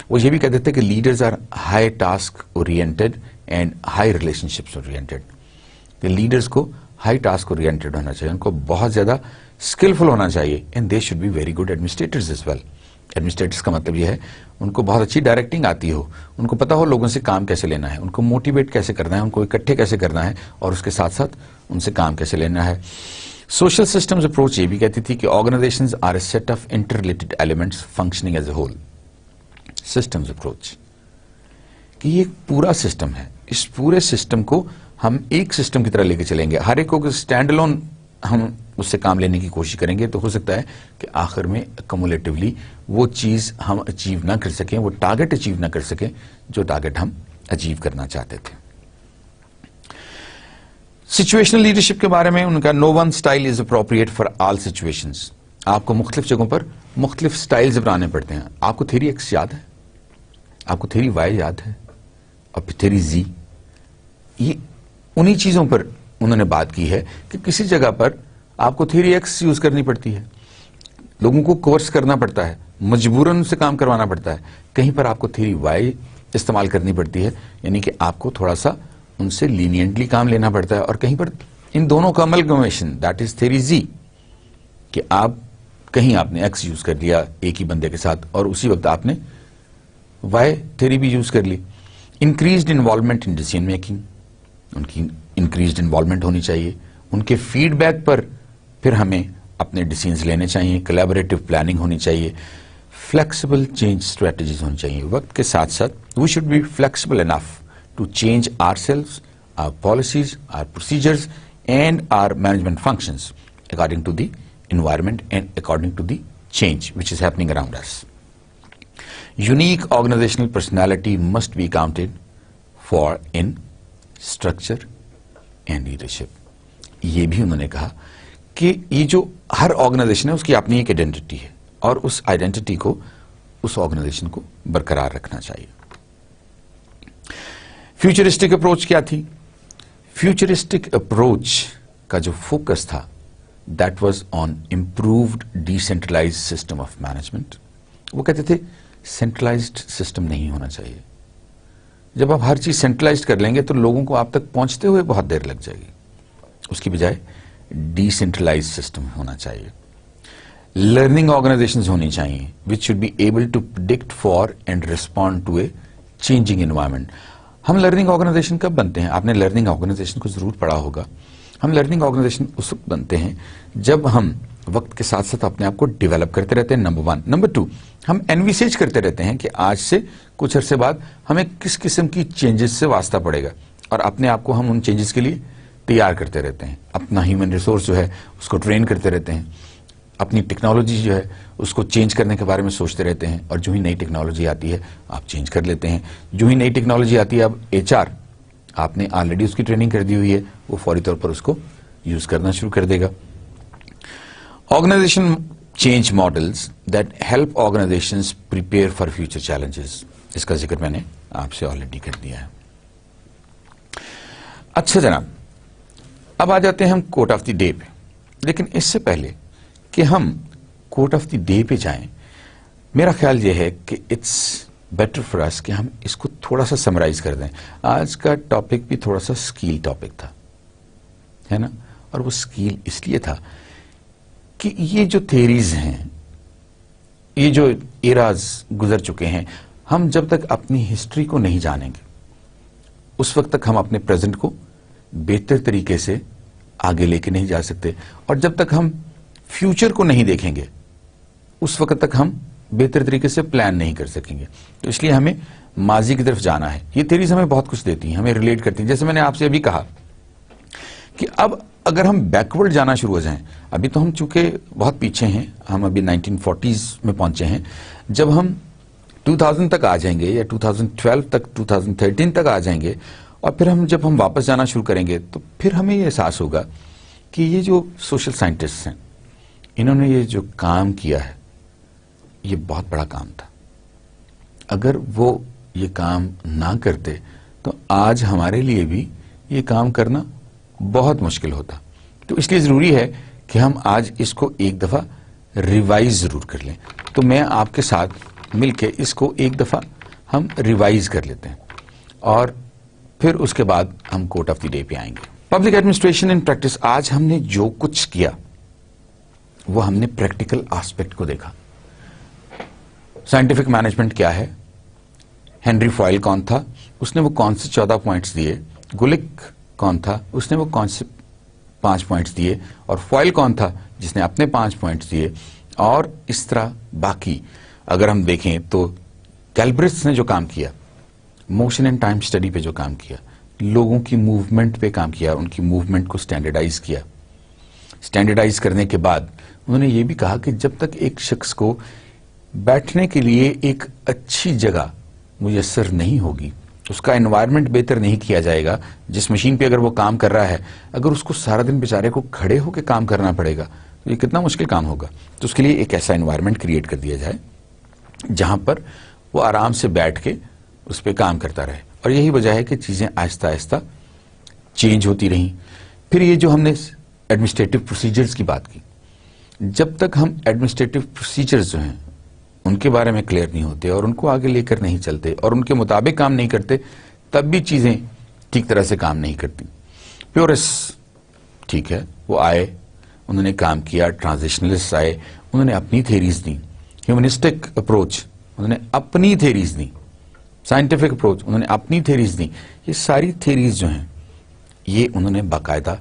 وہ یہ بھی کہتے تھے کہ leaders are high task oriented and high relationships oriented. کہ لیڈرز کو ہائی ٹاسک اورینٹڈ ہونا چاہیے, ان کو بہت زیادہ اسکلفل ہونا چاہیے, and they should be very good administrators as well. Administrators کا مطلب یہ ہے ان کو بہت اچھی ڈائریکٹنگ آتی ہو, ان کو پتا ہو لوگوں سے کام کیسے لینا ہے, ان کو موٹیویٹ کیسے کرنا ہے, ان کو اکٹھے کیسے کرنا ہے, اور اس کے ساتھ ساتھ ان سے کام کیسے لینا ہے. سوشل سسٹمز اپروچ یہ بھی کہتی تھی کہ organizations are a set of interrelated elements functioning as a whole. Systems approach کہ یہ ایک پورا سسٹم ہے, اس پورے سسٹم کو ہم ایک سسٹم کی طرح لے کے چلیں گے. ہر ایک کو اسٹینڈ الون ہم اس سے کام لینے کی کوشش کریں گے, تو ہو سکتا ہے کہ آخر میں کمولیٹیولی وہ چیز ہم اچیو نہ کر سکیں, وہ ٹارگٹ اچیو نہ کر سکیں جو ٹارگٹ ہم اچیو کرنا چاہتے تھے. سچویشنل لیڈرشپ کے بارے میں ان کا no one style is appropriate for all situations. آپ کو مختلف جگہوں پر مختلف اسٹائلز اپنانے پڑتے ہیں. آپ کو تھیوری ایکس یاد ہے, آپ کو تھیوری وائی یاد ہے, اور پھر تھیوری زی. یہ انہی چیزوں پر انہوں نے بات کی ہے کہ کسی جگہ پر آپ کو تھیوری ایکس یوز کرنی پڑتی ہے, لوگوں کو کورس کرنا پڑتا ہے, مجبوراً سے کام کروانا پڑتا ہے. کہیں پر آپ کو تھیوری وائی استعمال کرنی پڑتی ہے, یعنی کہ آپ کو تھوڑا سا ان سے لینینٹلی کام لینا پڑتا ہے. اور کہیں پر ان دونوں کا املگمیشن، دیٹ از تھیوری زی، کہ آپ کہیں آپ نے ایکس یوز کر لیا ایک ہی بندے کے ساتھ اور اسی وقت آپ نے وائی تھیوری بھی یوز کر لی. Increased involvement in decision making, ان کی انکریزڈ انوالومنٹ ہونی چاہیے. ان کے فیڈ بیک پر پھر ہمیں اپنے ڈیسیژنز لینے چاہیے. کولیبوریٹو پلاننگ ہونی چاہیے. فلیکسیبل چینج اسٹریٹجیز ہونی چاہیے. وقت کے ساتھ ساتھ we should be flexible enough to change ourselves, our policies, our procedures and our management functions according to the environment and according to the change which is happening around us. Unique organizational personality must be accounted for in structure and leadership. یہ بھی انہوں نے کہا کہ یہ جو ہر organization ہے اس کی اپنی ایک آئیڈینٹی ہے اور اس آئیڈینٹی کو اس آرگنائزیشن کو برقرار رکھنا چاہیے. فیوچرسٹک اپروچ کیا تھی؟ فیوچرسٹک اپروچ کا جو فوکس تھا that was on improved decentralized system of management. وہ کہتے تھے سینٹرلائزڈ سسٹم نہیں ہونا چاہیے. جب آپ ہر چیز سینٹرلائزڈ کر لیں گے تو لوگوں کو آپ تک پہنچتے ہوئے بہت دیر لگ جائے گی. اس کی بجائے ڈیسینٹرلائز سسٹم ہونا چاہیے. لرننگ آرگنائزیشنز ہونی چاہیے which should be able to predict for and respond to a changing environment. ہم لرننگ آرگنائزیشن کب بنتے ہیں؟ آپ نے لرننگ آرگنائزیشن کو ضرور پڑھا ہوگا. ہم لرننگ آرگنائزیشن اس وقت بنتے ہیں جب ہم وقت کے ساتھ ساتھ اپنے آپ کو ڈیولپ کرتے رہتے ہیں. نمبر 1. نمبر 2, ہم انویسیج کرتے رہتے ہیں کہ آج سے کچھ عرصے بعد ہمیں کس قسم کی چینجز سے واسطہ پڑے گا اور اپنے آپ کو ہم ان چینجز کے لیے تیار کرتے رہتے ہیں. اپنا ہیومن ریسورس جو ہے اس کو ٹرین کرتے رہتے ہیں. اپنی ٹیکنالوجی جو ہے اس کو چینج کرنے کے بارے میں سوچتے رہتے ہیں اور جو ہی نئی ٹیکنالوجی آتی ہے آپ چینج کر لیتے ہیں. جو ہی نئی ٹیکنالوجی آتی ہے اب HR آپ نے آلریڈی اس کی ٹریننگ کر دی ہوئی ہے، وہ فوری طور پر اس کو یوز کرنا شروع کر دے گا. Organization change models that help organizations prepare for future challenges, اس کا ذکر میں نے آپ سے آلریڈی کر دیا ہے. اچھا جناب، اب آ جاتے ہیں ہم کوٹ آف دی ڈے پہ. لیکن اس سے پہلے کہ ہم کوٹ آف دی ڈے پہ جائیں، میرا خیال یہ ہے کہ اٹس بیٹر فار اس کہ ہم اس کو تھوڑا سا سمرائز کر دیں. آج کا ٹاپک بھی تھوڑا سا اسکیل ٹاپک تھا، ہے نا، اور وہ اسکیل اس لیے تھا کہ یہ جو تھیریز ہیں، یہ جو ایراز گزر چکے ہیں، ہم جب تک اپنی ہسٹری کو نہیں جانیں گے اس وقت تک ہم اپنے پریزنٹ کو بہتر طریقے سے آگے لے کے نہیں جا سکتے، اور جب تک ہم فیوچر کو نہیں دیکھیں گے اس وقت تک ہم بہتر طریقے سے پلان نہیں کر سکیں گے. تو اس لیے ہمیں ماضی کی طرف جانا ہے. یہ تھیریز ہمیں بہت کچھ دیتی ہیں، ہمیں ریلیٹ کرتی ہیں. جیسے میں نے آپ سے ابھی کہا کہ اب اگر ہم بیکورڈ جانا شروع ہو جائیں، ابھی تو ہم چونکہ بہت پیچھے ہیں، ہم ابھی 1940s میں پہنچے ہیں، جب ہم 2000 تک آ جائیں گے یا 2012 تک 2013 تک آ جائیں گے اور پھر جب ہم واپس جانا شروع کریں گے تو پھر ہمیں یہ احساس ہوگا کہ یہ جو سوشل سائنٹسٹ ہیں انہوں نے یہ جو کام کیا ہے یہ بہت بڑا کام تھا. اگر وہ یہ کام نہ کرتے تو آج ہمارے لیے بھی یہ کام کرنا بہت مشکل ہوتا. تو اس لیے ضروری ہے کہ ہم آج اس کو ایک دفعہ ریوائز ضرور کر لیں. تو میں آپ کے ساتھ مل کے اس کو ایک دفعہ ہم ریوائز کر لیتے ہیں اور پھر اس کے بعد ہم کوٹ آف دی ڈے پہ آئیں گے. Public administration in practice. آج ہم نے جو کچھ کیا وہ ہم نے پریکٹیکل آسپیکٹ کو دیکھا. سائنٹیفک مینجمنٹ کیا ہے؟ ہنری فوائل کون تھا؟ اس نے وہ کون سے 14 پوائنٹس دیے؟ گولک کون تھا؟ اس نے وہ کون سے 5 پوائنٹس دیے؟ اور فوائل کون تھا جس نے اپنے 5 پوائنٹس دیے؟ اور اس طرح باقی اگر ہم دیکھیں تو کیلبرس نے جو کام کیا، موشن اینڈ ٹائم اسٹڈی پہ جو کام کیا، لوگوں کی موومنٹ پہ کام کیا، ان کی موومنٹ کو اسٹینڈرڈائز کیا. اسٹینڈرڈائز کرنے کے بعد انہوں نے یہ بھی کہا کہ جب تک ایک شخص کو بیٹھنے کے لیے ایک اچھی جگہ میسر نہیں ہوگی، اس کا انوائرمنٹ بہتر نہیں کیا جائے گا، جس مشین پہ اگر وہ کام کر رہا ہے اگر اس کو سارا دن بیچارے کو کھڑے ہو کے کام کرنا پڑے گا تو یہ کتنا مشکل کام ہوگا. تو اس کے لیے ایک ایسا انوائرمنٹ کریٹ کر دیا جائے جہاں پر وہ آرام سے بیٹھ کے اس پہ کام کرتا رہے. اور یہی وجہ ہے کہ چیزیں آہستہ آہستہ چینج ہوتی رہیں. پھر یہ جو ہم نے ایڈمنسٹریٹو پروسیجرز کی بات کی، جب تک ہم ایڈمنسٹریٹو پروسیجرز جو ہیں ان کے بارے میں کلیئر نہیں ہوتے اور ان کو آگے لے کر نہیں چلتے اور ان کے مطابق کام نہیں کرتے، تب بھی چیزیں ٹھیک طرح سے کام نہیں کرتی. پیورس ٹھیک ہے, وہ آئے, انہوں نے کام کیا, ٹرانزیشنلسٹ آئے, انہوں نے اپنی تھیریز دی, ہیومنسٹک اپروچ انہوں نے اپنی تھیریز دی, سائنٹیفک اپروچ انہوں نے اپنی تھیریز دی. یہ ساری تھیریز جو ہیں یہ انہوں نے باقاعدہ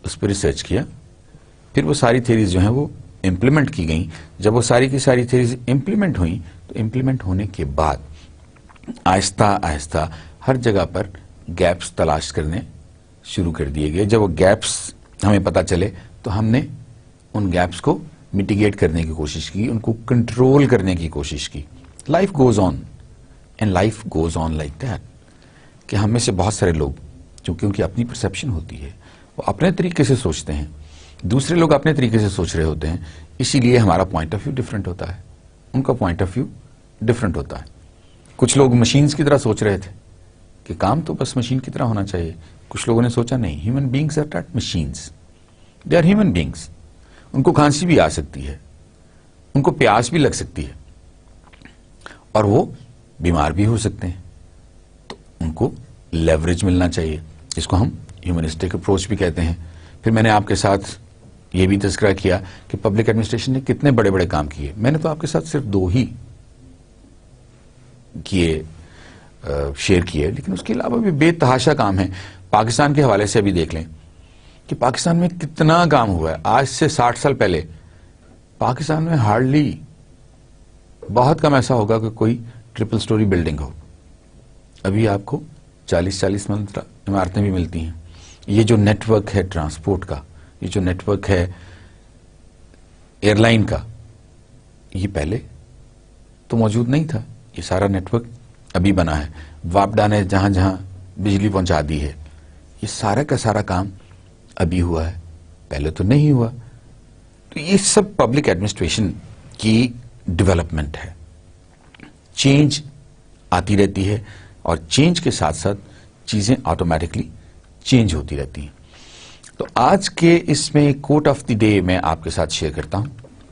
اس پہ ریسرچ کیا, پھر وہ ساری تھیریز جو ہیں وہ امپلیمنٹ کی گئیں. جب وہ ساری کی ساری تھیریز امپلیمنٹ ہوئیں تو امپلیمنٹ ہونے کے بعد آہستہ آہستہ ہر جگہ پر گیپس تلاش کرنے شروع کر دیے گئے. جب وہ گیپس ہمیں پتہ چلے تو ہم نے ان گیپس کو میٹیگیٹ کرنے کی کوشش کی, ان کو کنٹرول کرنے کی کوشش کی. Life goes on and life goes on like that, کہ ہم میں سے بہت سارے لوگ چونکہ ان کی اپنی پرسیپشن ہوتی ہے, وہ اپنے طریقے سے سوچتے ہیں, دوسرے لوگ اپنے طریقے سے سوچ رہے ہوتے ہیں, اسی لیے ہمارا پوائنٹ آف ویو ڈفرینٹ ہوتا ہے, ان کا پوائنٹ آف ویو ڈفرینٹ ہوتا ہے. کچھ لوگ مشینز کی طرح سوچ رہے تھے کہ کام تو بس مشین کی طرح ہونا چاہیے. کچھ لوگوں نے سوچا نہیں, human beings are not machines, they are human beings. ان کو کھانسی بھی آ سکتی ہے, ان کو پیاس بھی لگ سکتی ہے, اور وہ بیمار بھی ہو سکتے ہیں. تو ان کو لیوریج ملنا چاہیے, جس کو ہم ہیومنسٹک اپروچ بھی کہتے ہیں. پھر میں نے آپ کے ساتھ یہ بھی تذکرہ کیا کہ پبلک ایڈمنسٹریشن نے کتنے بڑے بڑے کام کیے. میں نے تو آپ کے ساتھ صرف 2 ہی کیے, شیئر کیے, لیکن اس کے علاوہ بھی بے تحاشا کام ہے. پاکستان کے حوالے سے ابھی دیکھ لیں کہ پاکستان میں کتنا کام ہوا ہے. آج سے 60 سال پہلے پاکستان میں ہارڈلی بہت کم ایسا ہوگا کہ کوئی ٹرپل سٹوری بلڈنگ ہو. ابھی آپ کو 40 منزلہ عمارتیں بھی ملتی ہیں. یہ جو نیٹ ورک ہے ٹرانسپورٹ کا, یہ جو نیٹ ورک ہے ایئر لائن کا, یہ پہلے تو موجود نہیں تھا. یہ سارا نیٹ ورک ابھی بنا ہے. واپڈا نے جہاں جہاں بجلی پہنچا دی ہے, یہ سارا کا سارا کام ابھی ہوا ہے, پہلے تو نہیں ہوا. تو یہ سب پبلک ایڈمنسٹریشن کی ڈیولپمنٹ ہے. چینج آتی رہتی ہے اور چینج کے ساتھ ساتھ چیزیں آٹومیٹکلی چینج ہوتی رہتی ہیں. تو آج کے اس میں کوٹ آف دی ڈے میں آپ کے ساتھ شیئر کرتا ہوں.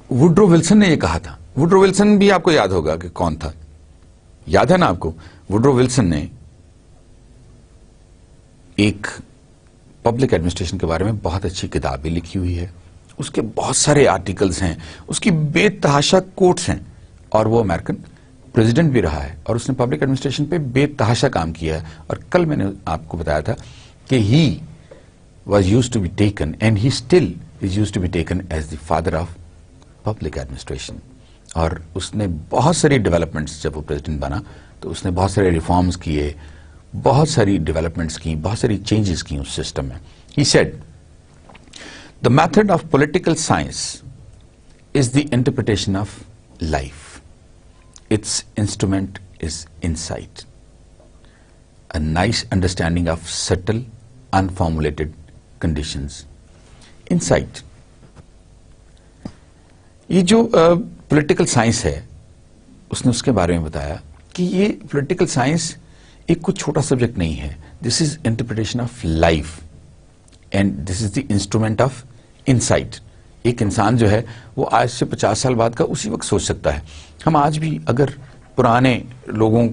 ووڈرو ولسن نے یہ کہا تھا. ووڈرو ولسن بھی آپ کو یاد ہوگا کہ کون تھا, یاد ہے نا آپ کو. ووڈرو ولسن نے ایک پبلک ایڈمنسٹریشن کے بارے میں بہت اچھی کتاب بھی لکھی ہوئی ہے. اس کے بہت سارے آرٹیکلز ہیں, اس کی بے تحاشا کوٹس ہیں, اور وہ امریکن پریزیڈنٹ بھی رہا ہے, اور اس نے پبلک ایڈمنسٹریشن پہ بے تحاشا کام کیا ہے. اور کل میں نے آپ کو بتایا تھا کہ he was used to be taken and he still is used to be taken as the father of public administration. اور اس نے بہت ساری ڈیولپمنٹس, جب وہ پریزیڈنٹ بنا تو اس نے بہت سارے ریفارمز کیے, بہت ساری ڈیولپمنٹس کی, بہت ساری چینجز کی اس سسٹم میں. He said, the method of political science is the interpretation of life. Its instrument is insight. A nice understanding of subtle, unformulated conditions. Insight. یہ جو پولیٹیکل سائنس ہے, اس نے اس کے بارے میں بتایا کہ یہ پولیٹیکل سائنس ایک کچھ چھوٹا سبجیکٹ نہیں ہے. This is interpretation of life and this is the instrument of insight. ایک انسان جو ہے وہ آج سے 50 سال بعد کا اسی وقت سوچ سکتا ہے. ہم آج بھی اگر پرانے لوگوں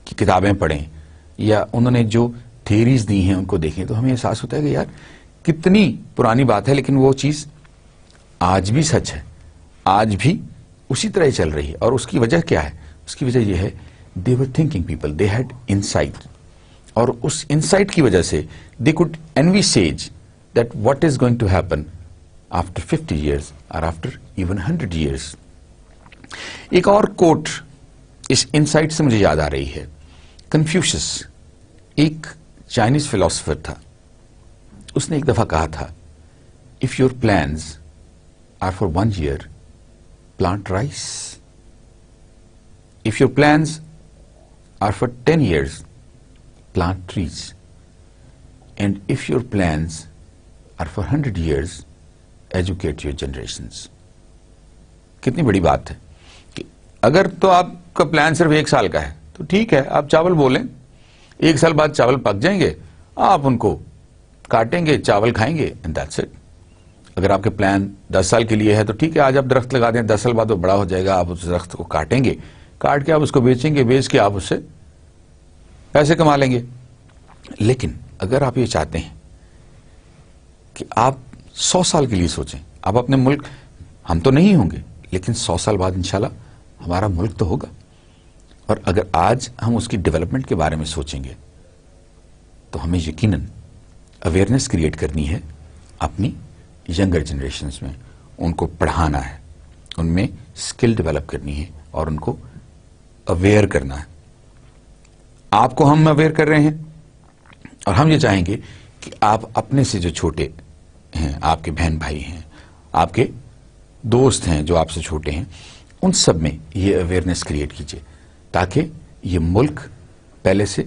کی کتابیں پڑھیں یا انہوں نے جو تھیریز دی ہیں ان کو دیکھیں تو ہمیں احساس ہوتا ہے کہ یار کتنی پرانی بات ہے, لیکن وہ چیز آج بھی سچ ہے, آج بھی اسی طرح ہی چل رہی ہے. اور اس کی وجہ کیا ہے؟ اس کی وجہ یہ ہے they were thinking people, they had insight. اور اس انسائٹ کی وجہ سے they could envisage that what is going to happen after 50 years or after even 100 years. ایک اور کوٹ اس انسائٹ سے مجھے یاد آ رہی ہے. کنفیوشس ایک چائنیز فلاسفر تھا. اس نے ایک دفعہ کہا تھا if your plans are for 1 year, plant rice. If your plans are for 10 years, plant trees. And if your plans are for 100 years, educate your generations. کتنی بڑی بات ہے کہ اگر تو آپ کا پلان صرف 1 سال کا ہے تو ٹھیک ہے, آپ چاول بولیں, 1 سال بعد چاول پک جائیں گے, آپ ان کو کاٹیں گے, چاول کھائیں گے, and that's it. اگر آپ کے پلان 10 سال کے لیے ہے تو ٹھیک ہے, آج آپ درخت لگا دیں, 10 سال بعد وہ بڑا ہو جائے گا, آپ اس درخت کو کاٹیں گے, کاٹ کے آپ اس کو بیچیں گے, بیچ کے آپ اس سے پیسے کما لیں گے. لیکن اگر آپ یہ چاہتے ہیں کہ آپ 100 سال کے لیے سوچیں، آپ اپنے ملک، ہم تو نہیں ہوں گے لیکن 100 سال بعد انشاءاللہ ہمارا ملک تو ہوگا، اور اگر آج ہم اس کی ڈیولپمنٹ کے بارے میں سوچیں گے تو ہمیں یقیناً اویئرنیس کریٹ کرنی ہے اپنی ینگر جنریشنز میں، ان کو پڑھانا ہے، ان میں اسکل ڈیولپ کرنی ہے اور ان کو اویئر کرنا ہے۔ آپ کو ہم اویئر کر رہے ہیں اور ہم یہ چاہیں گے کہ آپ اپنے سے جو چھوٹے ہیں، آپ کے بہن بھائی ہیں، آپ کے دوست ہیں جو آپ سے چھوٹے ہیں، ان سب میں یہ اویئرنیس کریٹ کیجیے تاکہ یہ ملک پہلے سے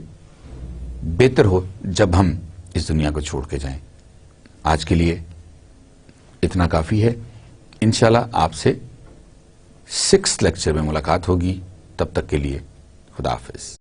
بہتر ہو جب ہم اس دنیا کو چھوڑ کے جائیں۔ آج کے لیے اتنا کافی ہے، انشاءاللہ آپ سے 6th لیکچر میں ملاقات ہوگی، تب تک کے لیے خدا حافظ۔